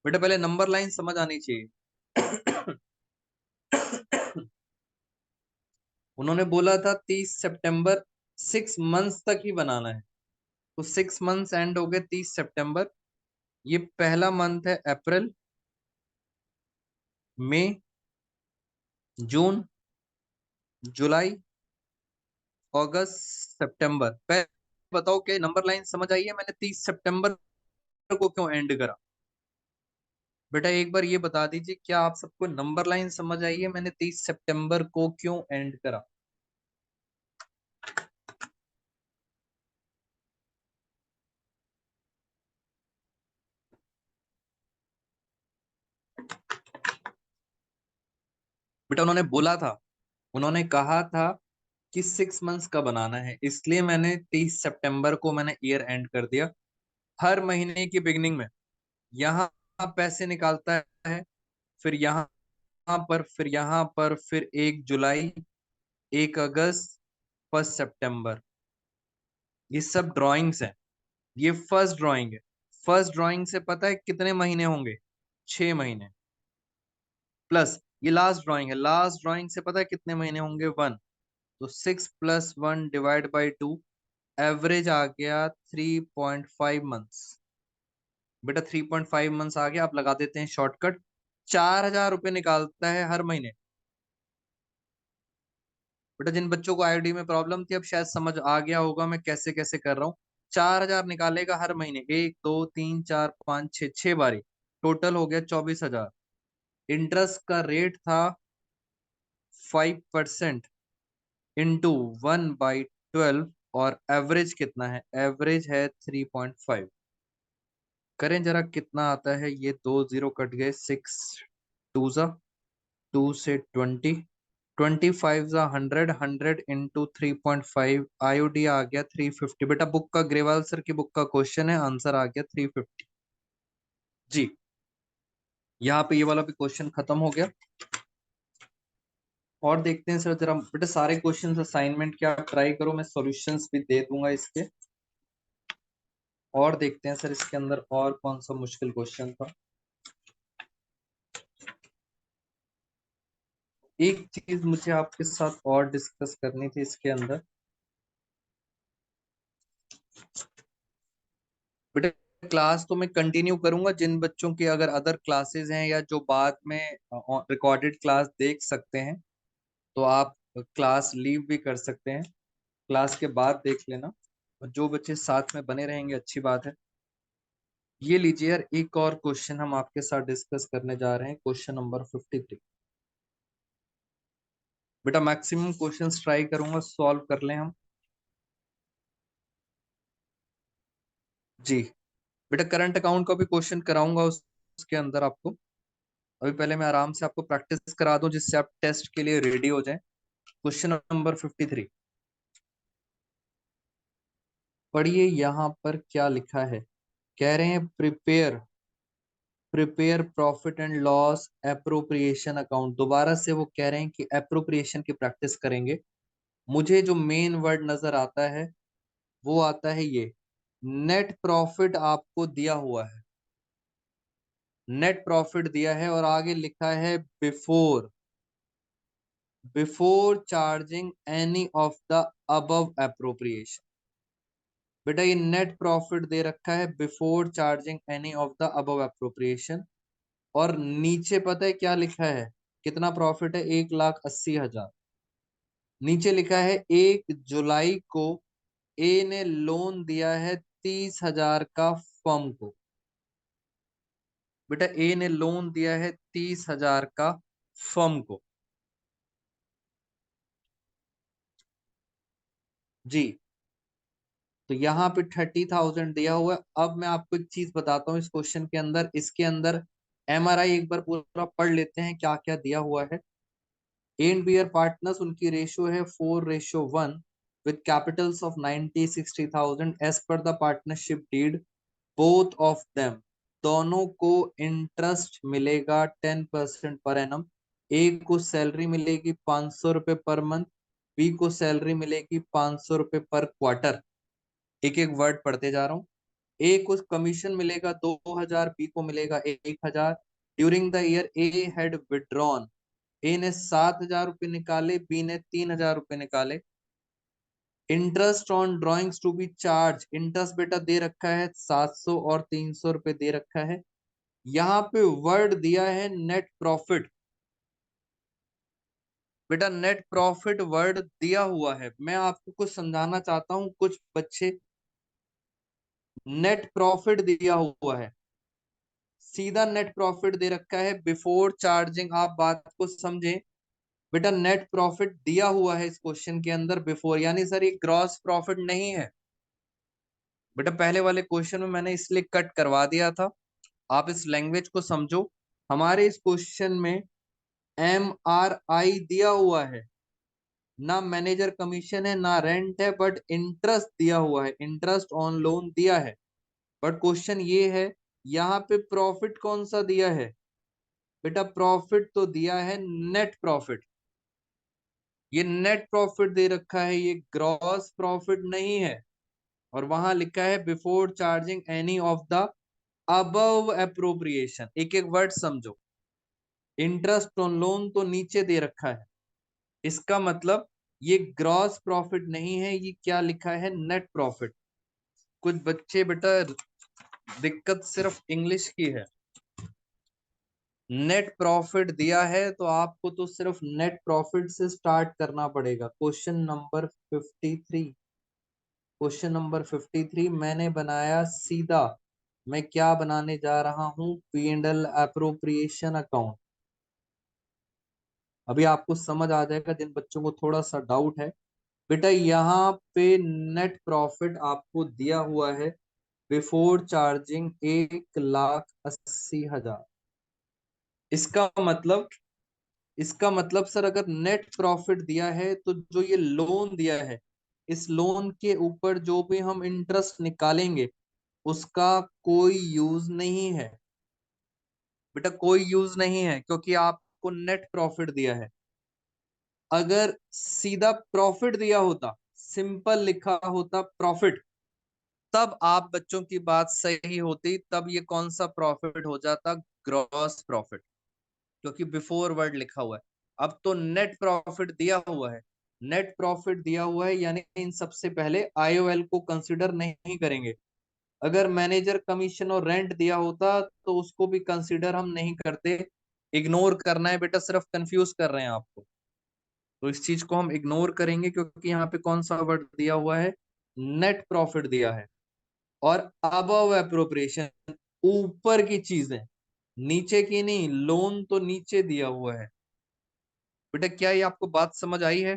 बेटा पहले नंबर लाइन समझ आनी चाहिए। उन्होंने बोला था 30 सितंबर, 6 मंथ्स तक ही बनाना है। तो 6 मंथ्स एंड हो गए 30 सितंबर। ये पहला मंथ है अप्रैल, मई, जून, जुलाई, अगस्त, सितंबर। पहले बताओ कि नंबर लाइन समझ आई है? मैंने 30 सितंबर को क्यों एंड करा? बेटा एक बार ये बता दीजिए, क्या आप सबको नंबर लाइन समझ आई है? मैंने 30 सितंबर को क्यों एंड करा? बेटा उन्होंने बोला था, उन्होंने कहा था कि 6 मंथ्स का बनाना है, इसलिए मैंने 30 सितंबर को मैंने ईयर एंड कर दिया। हर महीने की बिगनिंग में यहाँ पैसे निकालता है, फिर यहाँ पर, फिर यहाँ पर, फिर 1 जुलाई, 1 अगस्त, 1 सितंबर। ये सब ड्राइंग्स हैं। ये फर्स्ट ड्राइंग है। फर्स्ट ड्राइंग से पता है कितने महीने होंगे? 6 महीने। प्लस ये लास्ट ड्राइंग है, लास्ट ड्राइंग से पता है कितने महीने होंगे? 1। तो 6 + 1 ÷ 2, एवरेज आ गया 3.5 मंथ्स। बेटा 3.5 मंथ्स आ गया, आप लगा देते हैं शॉर्टकट। 4,000 रुपये निकालता है हर महीने। बेटा जिन बच्चों को आईडी में प्रॉब्लम थी, अब शायद समझ आ गया होगा मैं कैसे कैसे कर रहा हूँ। 4,000 निकालेगा हर महीने, 1 2 3 4 5 6, 6 बारी। टोटल हो गया 24,000। इंटरेस्ट का रेट था 5% इंटू 1/12, और एवरेज कितना है? एवरेज है 3.5। करें जरा कितना आता है ये। 2 0 कट गए, 6 2 2 से 20, 25 100, 100 × 3.5, आईओडी आ गया 350। बेटा बुक का, ग्रेवाल सर की बुक का क्वेश्चन है, आंसर आ गया 350 जी। यहाँ पे ये वाला भी क्वेश्चन खत्म हो गया। और देखते हैं सर जरा, बेटा सारे क्वेश्चन असाइनमेंट के आप ट्राई करो, मैं सॉल्यूशंस भी दे दूंगा इसके। और देखते हैं सर इसके अंदर और कौन सा मुश्किल क्वेश्चन था। एक चीज मुझे आपके साथ और डिस्कस करनी थी इसके अंदर। बेटा क्लास तो मैं कंटिन्यू करूंगा, जिन बच्चों की अगर अदर क्लासेस हैं या जो बाद में रिकॉर्डेड क्लास देख सकते हैं, तो आप क्लास लीव भी कर सकते हैं, क्लास के बाद देख लेना। और जो बच्चे साथ में बने रहेंगे अच्छी बात है। ये लीजिए यार, एक और क्वेश्चन हम आपके साथ डिस्कस करने जा रहे हैं, क्वेश्चन नंबर 53। बेटा मैक्सिमम क्वेश्चंस ट्राई करूंगा सॉल्व कर लें हम। जी बेटा करंट अकाउंट का भी क्वेश्चन कराऊंगा उसके अंदर आपको। अभी पहले मैं आराम से आपको प्रैक्टिस करा दूं, जिससे आप टेस्ट के लिए रेडी हो जाएं। क्वेश्चन नंबर 53 पढ़िए, यहाँ पर क्या लिखा है। कह रहे हैं prepare prepare profit and loss appropriation account. दोबारा से वो कह रहे हैं कि एप्रोप्रिएशन की प्रैक्टिस करेंगे। मुझे जो मेन वर्ड नजर आता है वो आता है ये, नेट प्रॉफिट आपको दिया हुआ है। नेट प्रॉफिट दिया है और आगे लिखा है before before charging any of the above appropriation. बेटा ये नेट प्रॉफिट दे रखा है before charging any of the above appropriation. और नीचे पता है क्या लिखा है? कितना प्रॉफिट है? 1,80,000। नीचे लिखा है 1 जुलाई को ए ने लोन दिया है 30,000 का फर्म को। बेटा ए ने लोन दिया है 30,000 का फर्म को जी। तो यहाँ पे 30,000 दिया हुआ है। अब मैं आपको एक चीज बताता हूँ इस क्वेश्चन के अंदर, इसके अंदर एमआरआई एक बार पूरा पढ़ लेते हैं क्या क्या दिया हुआ है। A and B are partners, उनकी रेशियो है 4:1 with capitals of 90-60,000 as per the partnership deed. Both of them, दोनों को इंटरेस्ट मिलेगा 10% पर एनम। ए को सैलरी मिलेगी 500 रुपए पर मंथ, बी को सैलरी मिलेगी 500 रुपए पर क्वार्टर। एक एक वर्ड पढ़ते जा रहा हूँ। ए को कमीशन मिलेगा 2,000, बी को मिलेगा 1,000। During the year A had withdrawn, A ने 7,000 रुपये निकाले, बी ने 3,000 रुपये निकाले। Interest on drawings to be charged, interest बेटा दे रखा है 700 और 300 रुपये दे रखा है। यहाँ पे वर्ड दिया है नेट प्रॉफिट। बेटा नेट प्रॉफिट वर्ड दिया हुआ है, मैं आपको कुछ समझाना चाहता हूँ। कुछ बच्चे, नेट प्रॉफिट दिया हुआ है, सीधा नेट प्रॉफिट दे रखा है बिफोर चार्जिंग। आप बात को समझें। बेटा नेट प्रॉफिट दिया हुआ है इस क्वेश्चन के अंदर बिफोर, यानी सर ये ग्रॉस प्रॉफिट नहीं है। बेटा पहले वाले क्वेश्चन में मैंने इसलिए कट करवा दिया था, आप इस लैंग्वेज को समझो। हमारे इस क्वेश्चन में MRI दिया हुआ है, ना मैनेजर कमीशन है ना रेंट है, बट इंटरेस्ट दिया हुआ है, इंटरेस्ट ऑन लोन दिया है। बट क्वेश्चन ये है यहाँ पे प्रॉफिट कौन सा दिया है? बेटा प्रॉफिट तो दिया है नेट प्रॉफिट। ये नेट प्रॉफिट दे रखा है, ये ग्रॉस प्रॉफिट नहीं है। और वहां लिखा है before charging any of the above appropriation. एक एक वर्ड समझो। इंटरेस्ट ऑन लोन तो नीचे दे रखा है, इसका मतलब ये ग्रॉस प्रॉफिट नहीं है, ये क्या लिखा है? Net profit. कुछ बच्चे बेटा दिक्कत सिर्फ इंग्लिश की है। नेट प्रॉफिट दिया है तो आपको तो सिर्फ नेट प्रॉफिट से स्टार्ट करना पड़ेगा। क्वेश्चन नंबर 53, क्वेश्चन नंबर 53 मैंने बनाया सीधा। मैं क्या बनाने जा रहा हूं? P&L appropriation account. अभी आपको समझ आ जाएगा जिन बच्चों को थोड़ा सा डाउट है। बेटा यहाँ पे नेट प्रॉफिट आपको दिया हुआ है बिफोर चार्जिंग 1,80,000। इसका मतलब सर अगर नेट प्रॉफिट दिया है तो जो ये लोन दिया है, इस लोन के ऊपर जो भी हम इंटरेस्ट निकालेंगे उसका कोई यूज नहीं है। बेटा कोई यूज नहीं है क्योंकि आपको नेट प्रॉफिट दिया है। अगर सीधा प्रॉफिट दिया होता, सिंपल लिखा होता प्रॉफिट, तब आप बच्चों की बात सही होती, तब ये कौन सा प्रॉफिट हो जाता? ग्रॉस प्रॉफिट, क्योंकि बिफोर वर्ड लिखा हुआ है। अब तो नेट प्रॉफिट दिया हुआ है, नेट प्रॉफिट दिया हुआ है यानी इन सबसे पहले आईओएल को कंसीडर नहीं करेंगे। अगर मैनेजर कमीशन और रेंट दिया होता तो उसको भी कंसीडर हम नहीं करते। इग्नोर करना है बेटा, सिर्फ कंफ्यूज कर रहे हैं आपको, तो इस चीज को हम इग्नोर करेंगे क्योंकि यहाँ पे कौन सा वर्ड दिया हुआ है? नेट प्रॉफिट दिया है। और अबव एप्रोप्रिएशन, ऊपर की चीजें, नीचे की नहीं। लोन तो नीचे दिया हुआ है। बेटा क्या ये आपको बात समझ आई है?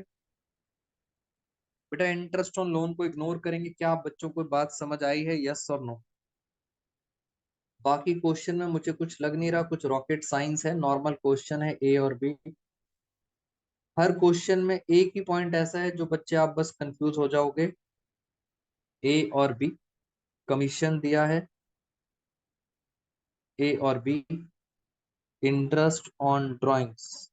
बेटा इंटरेस्ट ऑन लोन को इग्नोर करेंगे। क्या आप बच्चों को बात समझ आई है? यस और नो? बाकी क्वेश्चन में मुझे कुछ लग नहीं रहा कुछ रॉकेट साइंस है, नॉर्मल क्वेश्चन है ए और बी। हर क्वेश्चन में एक ही पॉइंट ऐसा है जो बच्चे आप बस कंफ्यूज हो जाओगे। ए और बी, कमीशन दिया है, ए और बी, इंटरेस्ट ऑन ड्राइंग्स।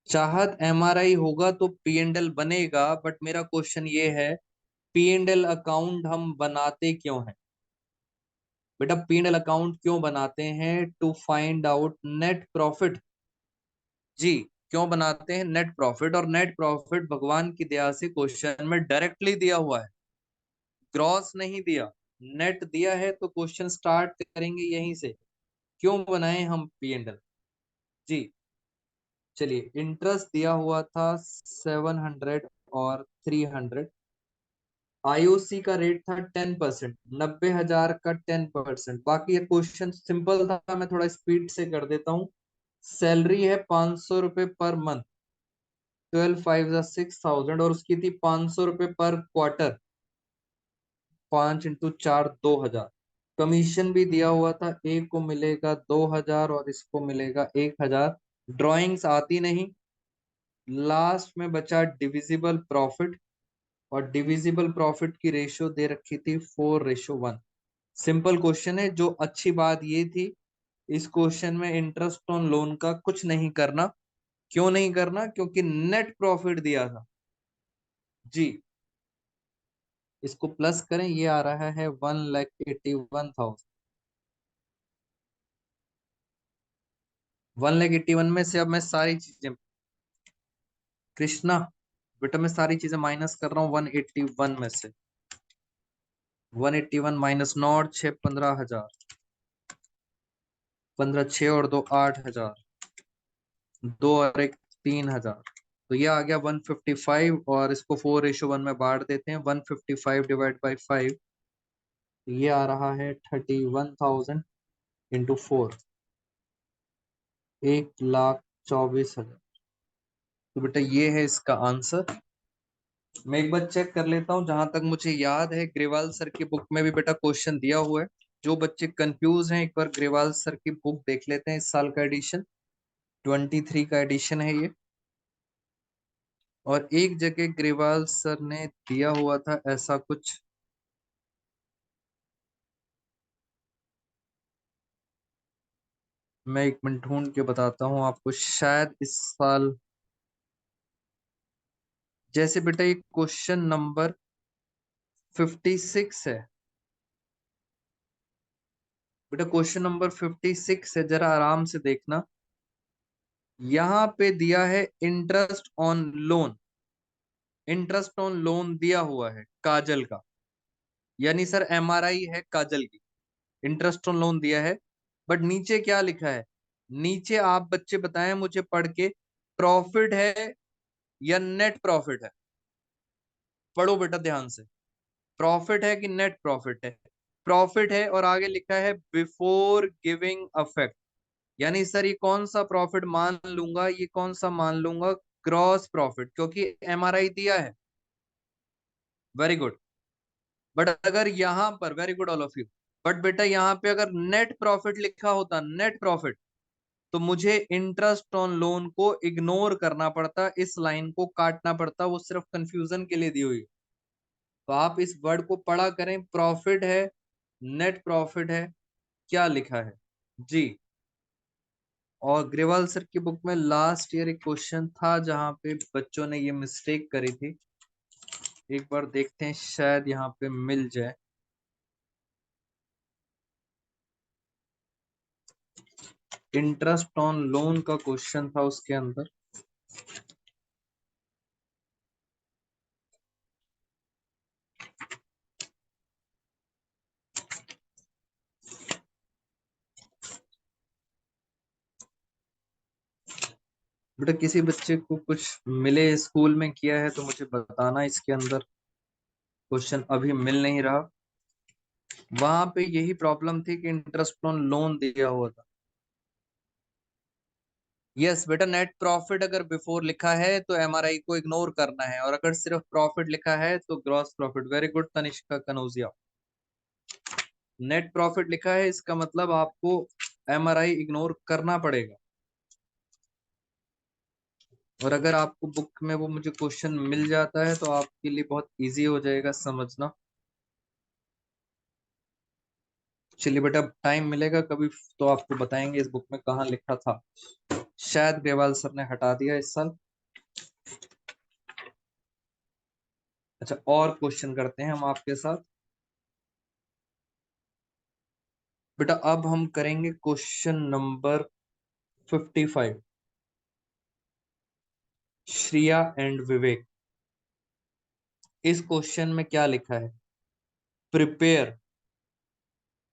चाहत एमआरआई होगा तो P&L बनेगा, बट मेरा क्वेश्चन ये है P&L अकाउंट हम बनाते क्यों हैं? बेटा P&L अकाउंट क्यों बनाते हैं? To find out net profit. जी, क्यों बनाते हैं? Net profit. और नेट प्रॉफिट भगवान की दया से क्वेश्चन में डायरेक्टली दिया हुआ है, ग्रॉस नहीं दिया, नेट दिया है। तो क्वेश्चन स्टार्ट करेंगे यहीं से। क्यों बनाए हम P&L? जी चलिए, इंटरेस्ट दिया हुआ था 700 और 300। आईओसी का रेट था 10%, 90,000 का 10%। बाकी ये क्वेश्चन सिंपल था, मैं थोड़ा स्पीड से कर देता हूँ। सैलरी है 500 रुपये पर मंथ, 12 5 6,000, और उसकी थी 500 रुपये पर क्वार्टर, 5 × 4 2,000। कमीशन भी दिया हुआ था, एक को मिलेगा 2,000 और इसको मिलेगा 1,000। ड्राइंग्स आती नहीं। लास्ट में बचा डिविजिबल प्रॉफिट, और डिविजिबल प्रॉफिट की रेशियो दे रखी थी 4:1। सिंपल क्वेश्चन है। जो अच्छी बात ये थी इस क्वेश्चन में, इंटरेस्ट ऑन लोन का कुछ नहीं करना। क्यों नहीं करना? क्योंकि नेट प्रॉफिट दिया था। जी, इसको प्लस करें, ये आ रहा है 1,81,000। 1,81,000 में से अब मैं सारी चीजें, कृष्णा बेटा मैं सारी चीजें माइनस कर रहा हूँ 181 में से। 181 माइनस नॉट 6, 15,000। 15 6 और 2 8,000। 2 और 1 3,000। तो ये आ गया 155, और इसको 4:1 में बांट देते हैं। 155 डिवाइड बाई 5, ये आ रहा है 31,000 इंटू 4, 1,24,000। तो बेटा ये है इसका आंसर। मैं एक बार चेक कर लेता हूँ, जहां तक मुझे याद है ग्रेवाल सर की बुक में भी बेटा क्वेश्चन दिया हुआ है। जो बच्चे कंफ्यूज हैं एक बार ग्रेवाल सर की बुक देख लेते हैं, इस साल का एडिशन 23 का एडिशन है ये। और एक जगह ग्रेवाल सर ने दिया हुआ था ऐसा कुछ, मैं एक मिनट ढूंढ के बताता हूँ आपको, शायद इस साल, जैसे बेटा ये क्वेश्चन नंबर 56 है, बेटा क्वेश्चन नंबर 56 है, जरा आराम से देखना। यहाँ पे दिया है interest on loan, interest on loan दिया हुआ है काजल का, यानी सर एमआरआई है काजल की, इंटरेस्ट ऑन लोन दिया है। बट नीचे क्या लिखा है, नीचे आप बच्चे बताएं मुझे पढ़ के, प्रॉफिट है या नेट प्रॉफिट है? पढ़ो बेटा ध्यान से, प्रॉफिट है कि नेट प्रॉफिट है? प्रॉफिट है, और आगे लिखा है बिफोर गिविंग अफेक्ट, यानी सर ये कौन सा प्रॉफिट मान लूंगा, ये कौन सा मान लूंगा, ग्रॉस प्रॉफिट, क्योंकि एमआरआई दिया है। Very good. बट अगर यहां पर, very good all of you, but बेटा यहाँ पे अगर नेट प्रॉफिट लिखा होता, नेट प्रॉफिट, तो मुझे इंटरेस्ट ऑन लोन को इग्नोर करना पड़ता, इस लाइन को काटना पड़ता, वो सिर्फ कंफ्यूजन के लिए दी हुई है। तो आप इस वर्ड को पढ़ा करें, प्रॉफिट है, नेट प्रॉफिट है, क्या लिखा है जी। और ग्रेवाल सर की बुक में लास्ट ईयर एक क्वेश्चन था जहां पे बच्चों ने ये मिस्टेक करी थी, एक बार देखते हैं शायद यहाँ पे मिल जाए। इंटरेस्ट ऑन लोन का क्वेश्चन था उसके अंदर, बेटा किसी बच्चे को कुछ मिले स्कूल में किया है तो मुझे बताना, इसके अंदर क्वेश्चन अभी मिल नहीं रहा। वहां पे यही प्रॉब्लम थी कि इंटरेस्ट ऑन लोन दिया हुआ था। यस बेटा, नेट प्रॉफिट अगर बिफोर लिखा है तो एमआरआई को इग्नोर करना है, और अगर सिर्फ प्रॉफिट लिखा है तो gross profit. Very good Tanishka Kanaujia, net profit लिखा है इसका मतलब आपको एमआरआई इग्नोर करना पड़ेगा। और अगर आपको बुक में वो मुझे क्वेश्चन मिल जाता है तो आपके लिए बहुत इजी हो जाएगा समझना। चलिए बेटा, टाइम मिलेगा कभी तो आपको बताएंगे इस बुक में कहाँ लिखा था, शायद ग्रेवाल सर ने हटा दिया इस साल। अच्छा, और क्वेश्चन करते हैं हम आपके साथ। बेटा अब हम करेंगे question number 55, Shriya and Vivek. इस क्वेश्चन में क्या लिखा है, prepare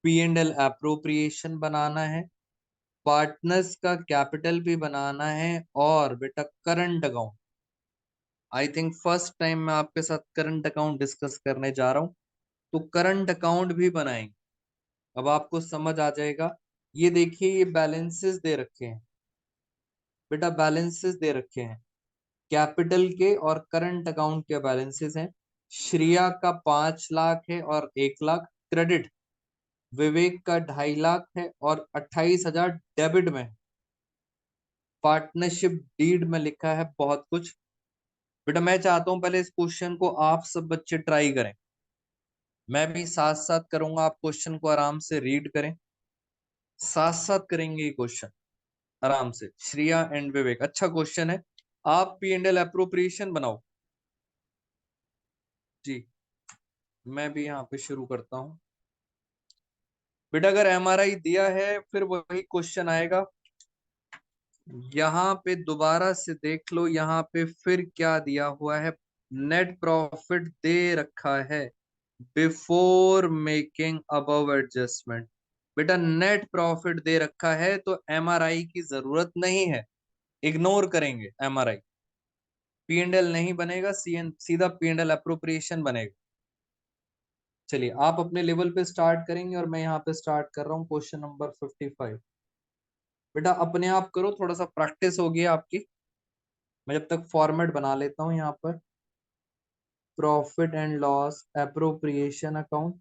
P and L appropriation बनाना है, पार्टनर्स का कैपिटल भी बनाना है, और बेटा current account. I think first time मैं आपके साथ करंट अकाउंट डिस्कस करने जा रहा हूं, तो करंट अकाउंट भी बनाएंगे। अब आपको समझ आ जाएगा। ये देखिए, ये बैलेंसेस दे रखे हैं बेटा, बैलेंसेस दे रखे हैं, कैपिटल के और करंट अकाउंट के बैलेंसेस हैं। श्रिया का 5 लाख है और 1 लाख क्रेडिट, विवेक का 2.5 लाख है और 28,000 डेबिट में है। पार्टनरशिप डीड में लिखा है बहुत कुछ। बेटा मैं चाहता हूं पहले इस क्वेश्चन को आप सब बच्चे ट्राई करें, मैं भी साथ साथ करूंगा, आप क्वेश्चन को आराम से रीड करें, साथ साथ करेंगे ये क्वेश्चन आराम से। श्रिया एंड विवेक, अच्छा क्वेश्चन है। आप पी एंड एल अप्रोप्रिएशन बनाओ जी, मैं भी यहाँ पे शुरू करता हूँ। बेटा अगर एमआरआई दिया है फिर वही क्वेश्चन आएगा, यहाँ पे दोबारा से देख लो, यहाँ पे फिर क्या दिया हुआ है, नेट प्रॉफिट दे रखा है बिफोर मेकिंग अबव एडजस्टमेंट। बेटा नेट प्रॉफिट दे रखा है तो एमआरआई की जरूरत नहीं है, इग्नोर करेंगे एमआरआई, पी एंड एल नहीं बनेगा, सीधा पी एंड एल अप्रोप्रिएशन बनेगा। चलिए आप अपने लेवल पे स्टार्ट करेंगे और मैं यहाँ पे स्टार्ट कर रहा हूँ क्वेश्चन नंबर 55। बेटा अपने आप करो, थोड़ा सा प्रैक्टिस होगी आपकी, मैं जब तक फॉर्मेट बना लेता हूँ यहाँ पर। Profit and loss appropriation account,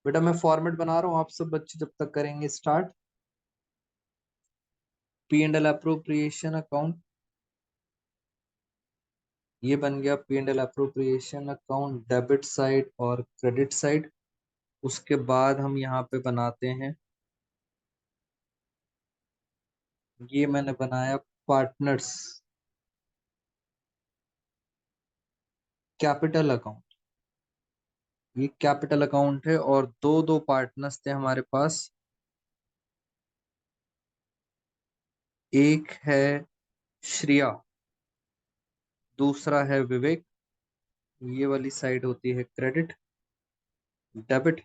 बेटा मैं फॉर्मेट बना रहा हूँ, आप सब बच्चे जब तक करेंगे start. P and L appropriation account, ये बन गया P and L appropriation account, debit side और क्रेडिट साइड। उसके बाद हम यहाँ पे बनाते हैं, ये मैंने बनाया पार्टनर्स कैपिटल अकाउंट। ये कैपिटल अकाउंट है और दो दो पार्टनर्स थे हमारे पास, एक है श्रिया, दूसरा है विवेक। ये वाली साइड होती है क्रेडिट, डेबिट,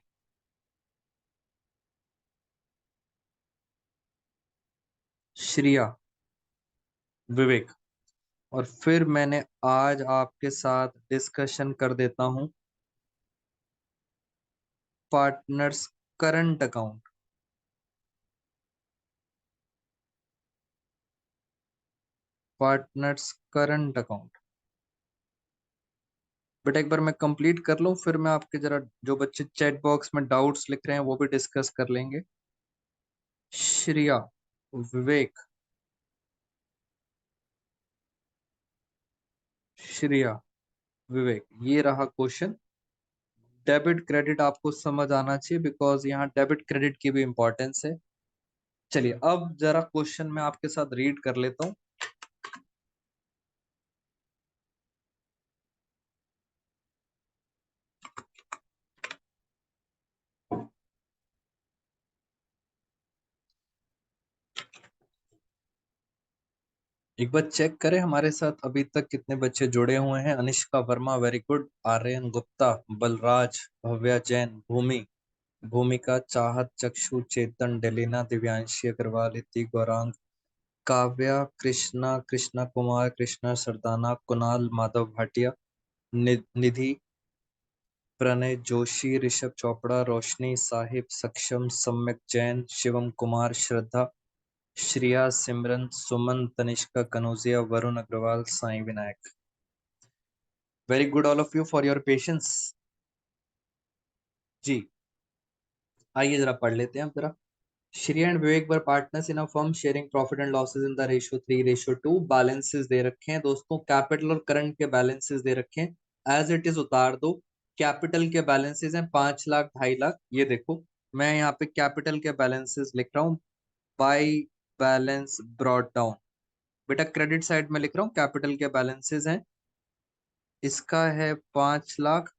श्रिया, विवेक। और फिर मैंने आज आपके साथ डिस्कशन कर देता हूं partners current account. Partners current account, but एक बार मैं कंप्लीट कर लूं, फिर मैं आपके जरा जो बच्चे चैट बॉक्स में डाउट्स लिख रहे हैं वो भी डिस्कस कर लेंगे। श्रिया, विवेक, श्रिया, विवेक, ये रहा क्वेश्चन। डेबिट क्रेडिट आपको समझ आना चाहिए बिकॉज यहाँ डेबिट क्रेडिट की भी इंपॉर्टेंस है। चलिए अब जरा क्वेश्चन मैं आपके साथ रीड कर लेता हूँ। एक बार चेक करें हमारे साथ अभी तक कितने बच्चे जुड़े हुए हैं। अनिष्का वर्मा वेरी गुड, आर्यन गुप्ता, बलराज, भव्या जैन, भूमि, भूमिका, चाहत, चक्षु, चेतन, डेलिना, दिव्यांशी अग्रवाल, इति गौरांग, काव्या, कृष्णा, कृष्णा कुमार, कृष्णा सरदाना, कुणाल, माधव भाटिया, निधि, प्रणय जोशी, ऋषभ चोपड़ा, रोशनी, Sahib, Saksham, Samyak Jain, Shivam Kumar, Shraddha, Shriya, Simran, Suman, Tanishka Kanaujia, Varun Agarwal, Sai Vinayak. Very good all of you for your patience. जी आइए जरा पढ़ लेते हैं हम जरा। Shri and Vivek were partners in a firm sharing profit and losses in the ratio 3:2। Balances दे रखे हैं दोस्तों, कैपिटल और करंट के बैलेंसेस दे रखे हैं। एज इट इज उतार दो। कैपिटल के बैलेंसेस हैं 5 लाख, 2.5 लाख। ये देखो मैं यहाँ पे कैपिटल के बैलेंसेस लिख रहा हूँ, बाई बैलेंस ब्रॉट डाउन। बेटा क्रेडिट साइड में लिख रहा हूँ कैपिटल के बैलेंसेस हैं, इसका है 5 लाख।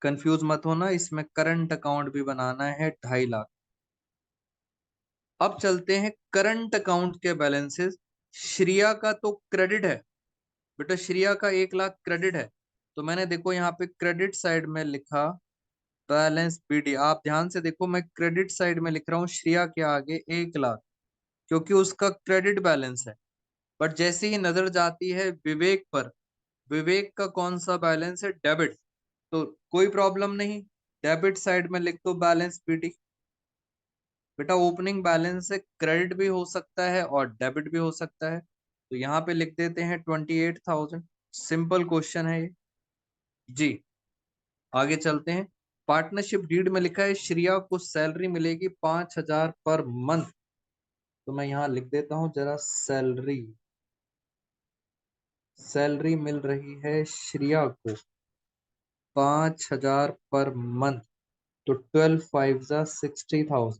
कंफ्यूज मत होना, इसमें करंट अकाउंट भी बनाना है 2.5 लाख। अब चलते हैं करंट अकाउंट के बैलेंसेस। श्रिया का तो क्रेडिट है बेटा, श्रिया का 1 लाख क्रेडिट है, तो मैंने देखो यहाँ पे क्रेडिट साइड में लिखा बैलेंस बीडी। आप ध्यान से देखो मैं क्रेडिट साइड में लिख रहा हूँ श्रिया के आगे 1 लाख, क्योंकि उसका क्रेडिट बैलेंस है। बट जैसे ही नजर जाती है विवेक पर, विवेक का कौन सा बैलेंस है, डेबिट, तो कोई प्रॉब्लम नहीं, डेबिट साइड में लिख दो बैलेंस बीडी। बेटा ओपनिंग बैलेंस से क्रेडिट भी हो सकता है और डेबिट भी हो सकता है, तो यहाँ पे लिख देते हैं 28,000। सिंपल क्वेश्चन है ये। जी आगे चलते हैं। पार्टनरशिप डीड में लिखा है श्रिया को सैलरी मिलेगी 5,000 पर मंथ, तो मैं यहाँ लिख देता हूँ जरा सैलरी। सैलरी मिल रही है श्रिया को 5,000 पर मंथ, तो 12 5 60,000।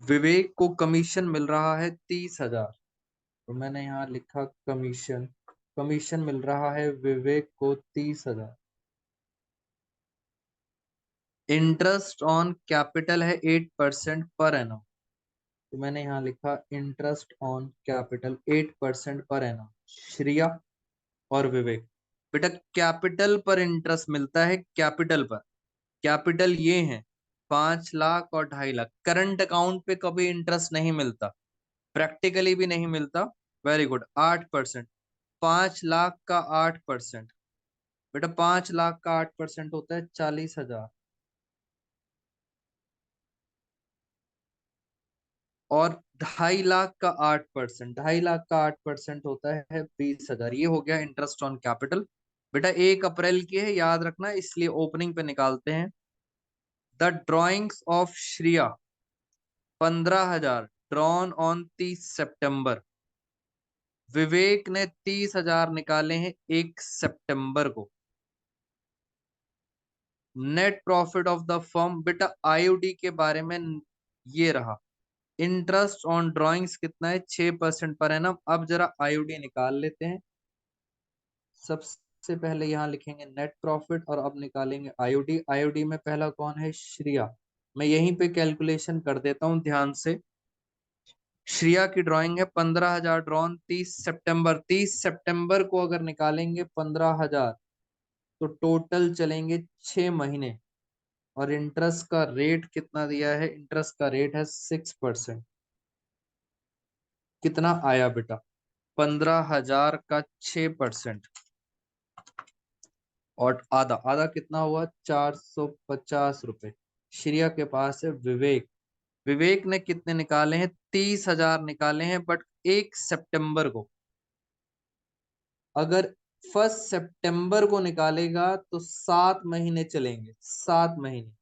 विवेक को कमीशन मिल रहा है 30,000, तो मैंने यहाँ लिखा कमीशन। कमीशन मिल रहा है विवेक को 30,000। इंटरेस्ट ऑन कैपिटल है 8% पर एनम, तो मैंने यहाँ लिखा interest on capital 8% per annum. Shriya और विवेक, बेटा कैपिटल पर इंटरेस्ट मिलता है, कैपिटल पर। कैपिटल ये है 5 लाख और 2.5 लाख। करंट अकाउंट पे कभी इंटरेस्ट नहीं मिलता, प्रैक्टिकली भी नहीं मिलता। Very good, 8%। 5 लाख का 8%, बेटा 5 लाख का 8% होता है 40,000, और 2.5 लाख का 8%, 2.5 लाख का 8% होता है 20,000। ये हो गया इंटरेस्ट ऑन कैपिटल। बेटा 1 अप्रैल की है याद रखना, इसलिए ओपनिंग पे निकालते हैं। The drawings of Shriya 15,000 drawn on 30 सितंबर। विवेक ने 30,000 निकाले हैं 1 सितंबर को। Net profit of the firm, बेटा आईओडी के बारे में ये रहा। इंटरेस्ट ऑन ड्रॉइंग्स कितना है? 6% पर एनम। अब जरा आईओडी निकाल लेते हैं। सबसे पहले यहां लिखेंगे नेट प्रॉफिट और अब निकालेंगे आईओडी। आईओडी में पहला कौन है? श्रिया। मैं यहीं पे कैलकुलेशन कर देता हूं ध्यान से। श्रिया की ड्राइंग है 15,000 ड्रॉन 30 सितंबर। 30 सितंबर को अगर निकालेंगे 15,000 तो टोटल चलेंगे 6 महीने। और इंटरेस्ट का रेट कितना दिया है? इंटरेस्ट का रेट है 6%। कितना आया बेटा? 15,000 का 6%। और आधा आधा कितना हुआ? 450 रुपए। श्रिया के पास है विवेक। विवेक ने कितने निकाले हैं? 30,000 निकाले हैं, बट 1 सितंबर को। अगर 1 सितंबर को निकालेगा तो 7 महीने चलेंगे। 7 महीने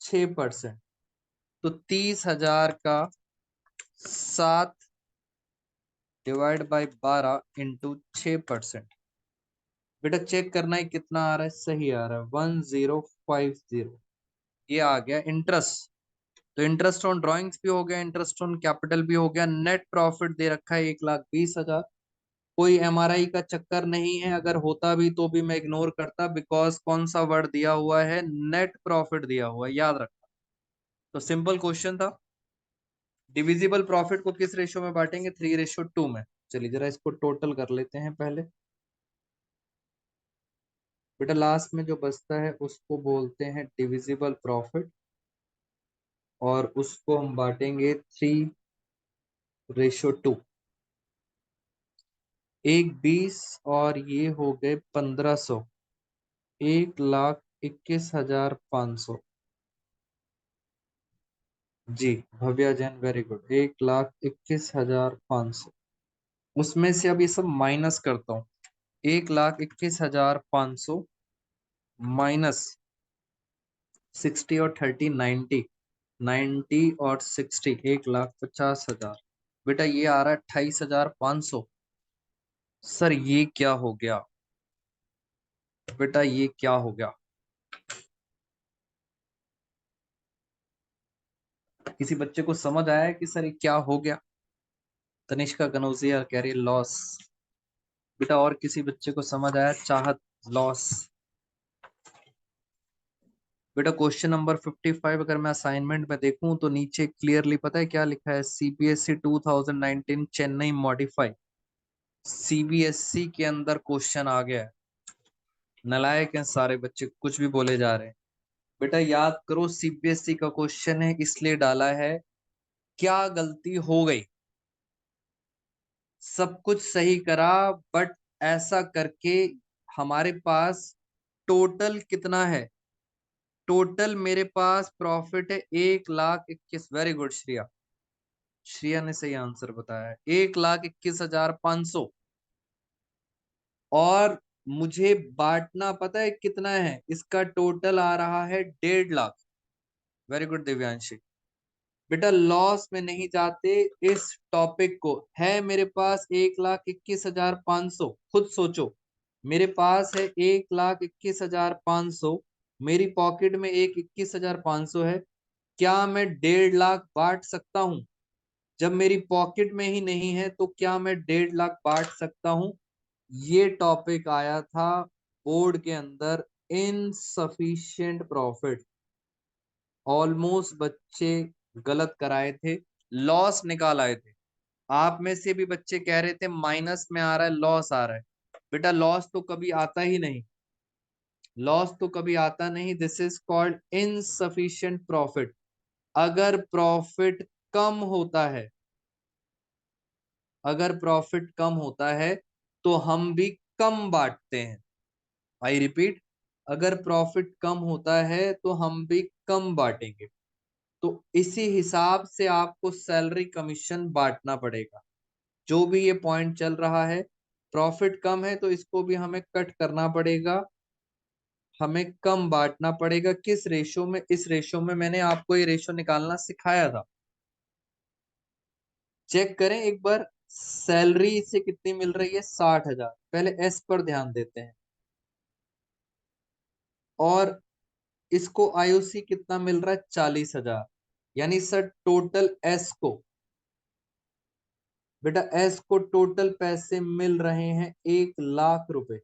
6%। तो 30,000 का 7 डिवाइड बाई 12 इंटू 6%। बेटा चेक करना है कितना आ रहा है। सही आ रहा है 1050। ये आ गया इंटरेस्ट। तो इंटरेस्ट ऑन ड्राइंग्स भी हो गया, इंटरेस्ट ऑन कैपिटल भी हो गया। नेट प्रॉफिट दे रखा है 1,20,000। कोई एमआरआई का चक्कर नहीं है, अगर होता भी तो भी मैं इग्नोर करता, बिकॉज कौन सा वर्ड दिया हुआ है? नेट प्रॉफिट दिया हुआ है, याद रखना। तो सिंपल क्वेश्चन था। डिविजिबल प्रॉफिट को किस रेशियो में बांटेंगे? 3:2 में। चलिए जरा इसको टोटल कर लेते हैं पहले। बेटा लास्ट में जो बचता है उसको बोलते हैं डिविजिबल प्रॉफिट, और उसको हम बांटेंगे 3:2। 1,20 और ये हो गए 1,500। 1,21,500। जी भव्या जैन, वेरी गुड। 1,21,500। उसमें से अब ये सब माइनस करता हूं। 1,21,500 माइनस 60 और 30 90। 90 और 60 1,50,000। बेटा ये आ रहा है 28,500। सर ये क्या हो गया? बेटा ये क्या हो गया? किसी बच्चे को समझ आया है कि सर ये क्या हो गया? तनिष्का कनौजिया कह रही लॉस। बेटा और किसी बच्चे को समझ आया? चाहत लॉस। बेटा क्वेश्चन नंबर 55 अगर मैं असाइनमेंट में देखूं तो नीचे क्लियरली पता है क्या लिखा है? CBSE 2019 Chennai modify. सीबीएसई के अंदर क्वेश्चन आ गया है। नालायक हैं सारे बच्चे, कुछ भी बोले जा रहे हैं। बेटा याद करो सीबीएसई का क्वेश्चन है इसलिए डाला है। क्या गलती हो गई? सब कुछ सही करा, बट ऐसा करके हमारे पास टोटल कितना है? टोटल मेरे पास प्रॉफिट है 1,21,000। Very good Shriya. श्रिया ने सही आंसर बताया है 1,21,500। और मुझे बांटना पता है कितना है? इसका टोटल आ रहा है 1,50,000। Very good Divyanshi. बेटा लॉस में नहीं जाते। इस टॉपिक को है मेरे पास 1,21,500। खुद सोचो, मेरे पास है 1,21,500। मेरी पॉकेट में 1,21,500 है। क्या मैं 1,50,000 बांट सकता हूं? जब मेरी पॉकेट में ही नहीं है तो क्या मैं 1,50,000 बांट सकता हूं? ये टॉपिक आया था बोर्ड के अंदर, इनसफिशिएंट प्रॉफिट। ऑलमोस्ट बच्चे गलत कराए थे, लॉस निकाल आए थे। आप में से भी बच्चे कह रहे थे माइनस में आ रहा है, लॉस आ रहा है। बेटा लॉस तो कभी आता ही नहीं। लॉस तो कभी आता नहीं। This is called insufficient profit. अगर प्रॉफिट कम होता है, अगर प्रॉफिट कम होता है तो हम भी कम बांटते हैं। आई रिपीट, अगर प्रॉफिट कम होता है तो हम भी कम बांटेंगे। तो इसी हिसाब से आपको सैलरी कमीशन बांटना पड़ेगा। जो भी ये पॉइंट चल रहा है, प्रॉफिट कम है तो इसको भी हमें कट करना पड़ेगा। हमें कम बांटना पड़ेगा। किस रेशो में? इस रेशो में मैंने आपको ये रेशो निकालना सिखाया था। चेक करें एक बार, सैलरी से कितनी मिल रही है? 60,000। पहले एस पर ध्यान देते हैं। और इसको आईओसी कितना मिल रहा है? 40,000। यानी सर टोटल एस को, बेटा एस को टोटल पैसे मिल रहे हैं 1,00,000 रुपए।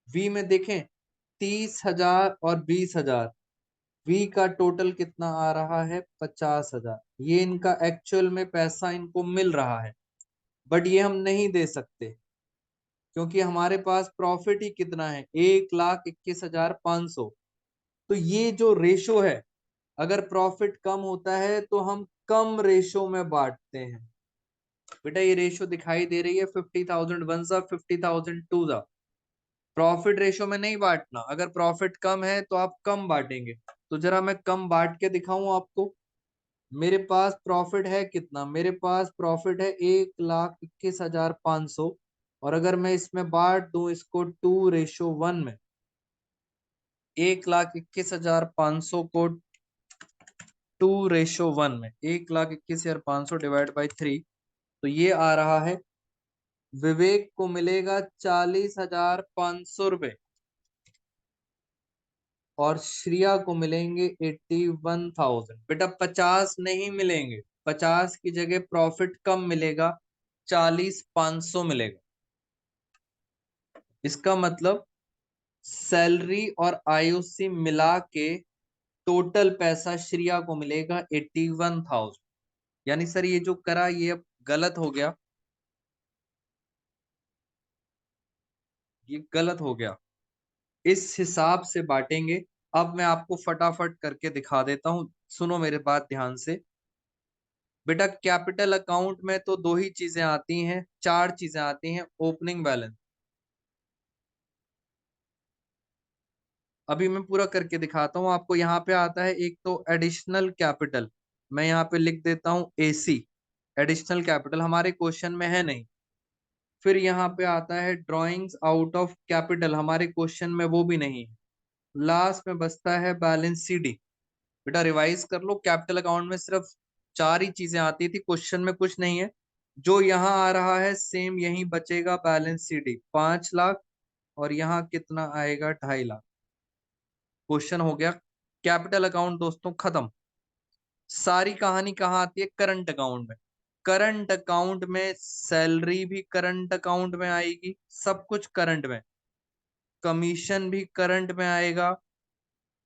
वी में देखें 30,000 और 20,000, वी का टोटल कितना आ रहा है? 50,000। ये इनका एक्चुअल में पैसा इनको मिल रहा है, बट ये हम नहीं दे सकते क्योंकि हमारे पास प्रॉफिट ही कितना है? 1,21,500। तो ये जो रेशो है, अगर प्रॉफिट कम होता है तो हम कम रेशो में बांटते हैं। बेटा ये रेशो दिखाई दे रही है, 50,000 वन सा, 50,000 टू सा। प्रॉफिट रेशो में नहीं बांटना। अगर प्रॉफिट कम है तो आप कम बांटेंगे। तो जरा मैं कम बांट के दिखाऊं आपको। मेरे पास प्रॉफिट है कितना? मेरे पास प्रॉफिट है 1,21,500। और अगर मैं इसमें बांट दूं इसको 2:1 में, 1,21,500 को 2:1 में, 1,21,500 डिवाइड बाई 3, तो ये आ रहा है, विवेक को मिलेगा 40,500 रुपए और श्रिया को मिलेंगे 81,000। बेटा 50 नहीं मिलेंगे, 50 की जगह प्रॉफिट कम मिलेगा, 40,500 मिलेगा। इसका मतलब सैलरी और आईओसी मिला के टोटल पैसा श्रिया को मिलेगा 81,000। यानी सर ये जो करा ये अब गलत हो गया, ये गलत हो गया। इस हिसाब से बांटेंगे। अब मैं आपको फटाफट करके दिखा देता हूं, सुनो मेरे बात ध्यान से। बेटा कैपिटल अकाउंट में तो दो ही चीजें आती हैं, चार चीजें आती हैं। ओपनिंग बैलेंस, अभी मैं पूरा करके दिखाता हूं आपको। यहाँ पे आता है एक तो एडिशनल कैपिटल, मैं यहाँ पे लिख देता हूं एसी। एडिशनल कैपिटल हमारे क्वेश्चन में है नहीं। फिर यहाँ पे आता है ड्रॉइंग्स आउट ऑफ कैपिटल, हमारे क्वेश्चन में वो भी नहीं है। लास्ट में बचता है बैलेंस सीडी। बेटा रिवाइज कर लो, कैपिटल अकाउंट में सिर्फ चार ही चीजें आती थी, क्वेश्चन में कुछ नहीं है। जो यहाँ आ रहा है सेम यही बचेगा, बैलेंस सीडी 5,00,000 और यहाँ कितना आएगा? 2.5 लाख। क्वेश्चन हो गया। कैपिटल अकाउंट दोस्तों खत्म। सारी कहानी कहाँ आती है? करंट अकाउंट में। करंट अकाउंट में सैलरी भी करंट अकाउंट में आएगी, सब कुछ करंट में। कमीशन भी करंट में आएगा,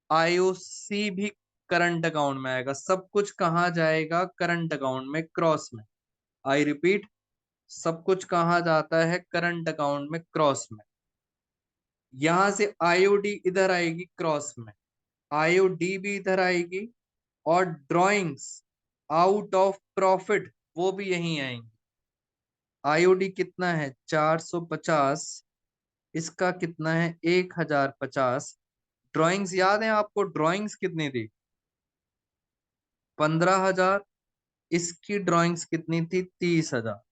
आईओसी भी करंट अकाउंट में आएगा। सब कुछ कहाँ जाएगा? करंट अकाउंट में, क्रॉस में। आई रिपीट, सब कुछ कहाँ जाता है? करंट अकाउंट में, क्रॉस में। यहां से आईओडी इधर आएगी क्रॉस में, आईओडी भी इधर आएगी, और ड्रॉइंग्स आउट ऑफ प्रॉफिट वो भी यहीं आएंगी। आईओडी कितना है? 450। इसका कितना है? 1,050। ड्रॉइंग्स याद है आपको? ड्रॉइंग्स कितनी थी? 15,000। इसकी ड्रॉइंग्स कितनी थी? 30,000।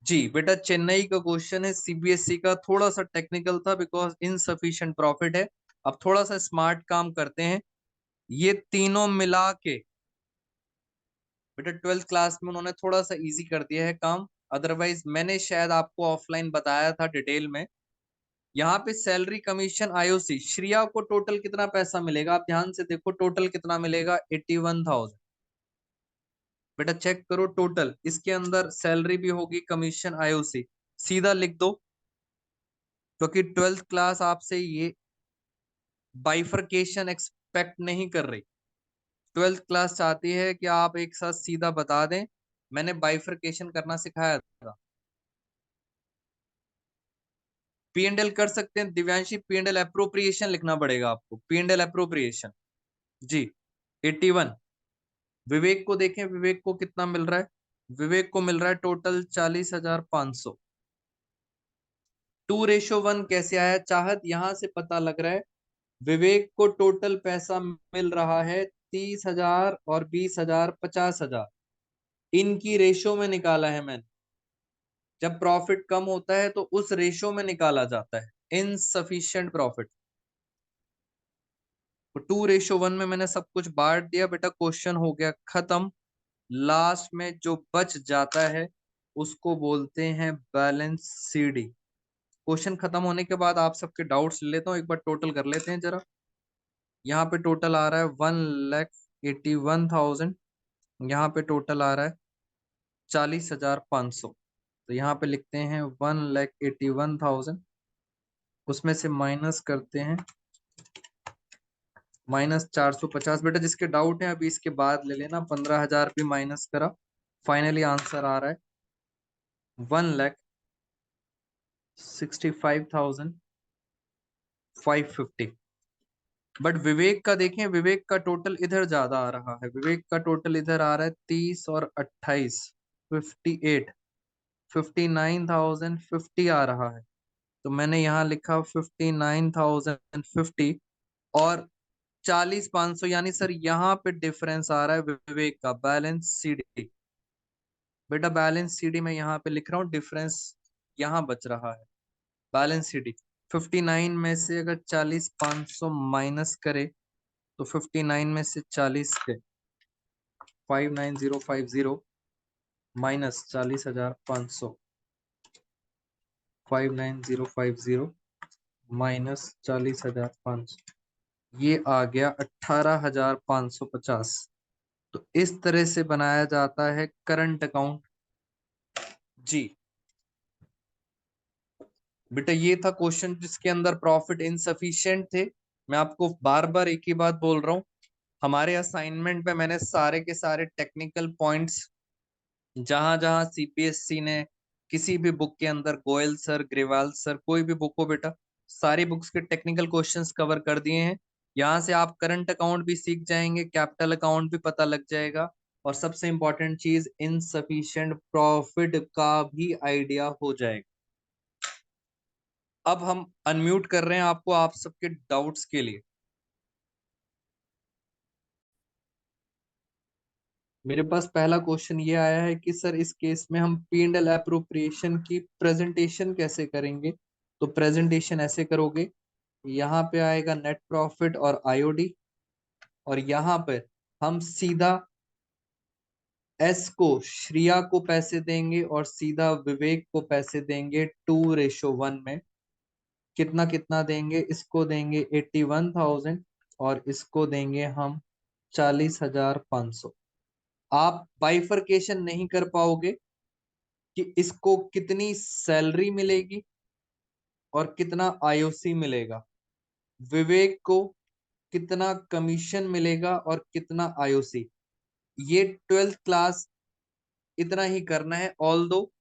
जी बेटा चेन्नई का क्वेश्चन है, सीबीएसई का, थोड़ा सा टेक्निकल था बिकॉज इनसफिशिएंट प्रॉफिट है। अब थोड़ा सा स्मार्ट काम करते हैं। ये तीनों मिला के, बेटा 12th क्लास में उन्होंने थोड़ा सा इजी कर दिया है काम, अदरवाइज मैंने शायद आपको ऑफलाइन बताया था डिटेल में। यहाँ पे सैलरी कमीशन आईओसी, श्रिया को टोटल कितना पैसा मिलेगा? आप ध्यान से देखो, टोटल कितना मिलेगा? 81,000। बेटा चेक करो टोटल, इसके अंदर सैलरी भी होगी, कमीशन, आईओसी। सीधा लिख दो, क्योंकि 12th क्लास आपसे ये बाइफरकेशन एक्सपेक्ट नहीं कर रही। 12th क्लास चाहती है कि आप एक साथ सीधा बता दें। मैंने बाइफरकेशन करना सिखाया था। पी एंड एल कर सकते हैं Divyanshi, P and L appropriation लिखना पड़ेगा आपको, पी एंड एल अप्रोप्रिएशन। जी 81। विवेक को देखें, विवेक को कितना मिल रहा है? विवेक को मिल रहा है टोटल 40,500। 2:1 कैसे आया चाहत? यहां से पता लग रहा है विवेक को टोटल पैसा मिल रहा है 30,000 और 20,000, 50,000। इनकी रेशो में निकाला है मैंने। जब प्रॉफिट कम होता है तो उस रेशो में निकाला जाता है। Insufficient profit. तो 2:1 में मैंने सब कुछ बांट दिया बेटा, क्वेश्चन हो गया खत्म। लास्ट में जो बच जाता है उसको बोलते हैं बैलेंस सीडी। क्वेश्चन खत्म होने के बाद आप सबके डाउट्स ले लेता हूँ, एक बार टोटल कर लेते हैं जरा। यहाँ पे टोटल आ रहा है 1,81,000, यहाँ पे टोटल आ रहा है 40,500। तो यहाँ पे लिखते हैं 1,81,000, उसमें से माइनस करते हैं -450। बेटा जिसके डाउट है अभी इसके बाद ले लेना, 15,000 भी माइनस करा, फाइनली आंसर आ रहा है 1,65,550। बट विवेक का देखें, विवेक का टोटल इधर ज्यादा आ रहा है, विवेक का टोटल इधर आ रहा है 30 और 28, 58, 59,050 आ रहा है। तो मैंने यहाँ लिखा 59,050 और 40,500, यानी सर यहाँ पे डिफरेंस आ रहा है विवेक का बैलेंस सीडी। बेटा बैलेंस सीडी में यहाँ पे लिख रहा हूँ, डिफरेंस यहाँ बच रहा है बैलेंस सीडी। 59 में से अगर 40,500 माइनस करे तो 59 में से 40 के 59050 माइनस 40,500, 59050 माइनस 40,500, ये आ गया 18,550। तो इस तरह से बनाया जाता है करंट अकाउंट। जी बेटा ये था क्वेश्चन जिसके अंदर प्रॉफिट इनसफिशिएंट थे। मैं आपको बार बार एक ही बात बोल रहा हूँ, हमारे असाइनमेंट में मैंने सारे के सारे टेक्निकल पॉइंट्स, जहां जहां सीपीएससी ने किसी भी बुक के अंदर, गोयल सर, ग्रेवाल सर, कोई भी बुक हो बेटा, सारी बुक्स के टेक्निकल क्वेश्चंस कवर कर दिए हैं। यहाँ से आप करंट अकाउंट भी सीख जाएंगे, कैपिटल अकाउंट भी पता लग जाएगा, और सबसे इंपॉर्टेंट चीज इनसफिशिएंट प्रॉफिट का भी आइडिया हो जाएगा। अब हम अनम्यूट कर रहे हैं आपको आप सबके डाउट्स के लिए। मेरे पास पहला क्वेश्चन ये आया है कि सर इस केस में हम P&L एप्रोप्रिएशन की प्रेजेंटेशन कैसे करेंगे। तो प्रेजेंटेशन ऐसे करोगे, यहाँ पे आएगा नेट प्रॉफिट और आईओडी, और यहाँ पर हम सीधा एस को, श्रिया को पैसे देंगे और सीधा विवेक को पैसे देंगे 2:1 में। कितना कितना देंगे, इसको देंगे 81,000 और इसको देंगे हम 40,500। आप बाइफरकेशन नहीं कर पाओगे कि इसको कितनी सैलरी मिलेगी और कितना आईओसी मिलेगा, विवेक को कितना कमीशन मिलेगा और कितना आईओसी। ये 12th क्लास इतना ही करना है। ऑल्दो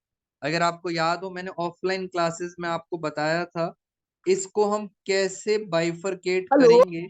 अगर आपको याद हो, मैंने ऑफलाइन क्लासेस में आपको बताया था इसको हम कैसे बाइफरकेट हेलो। करेंगे।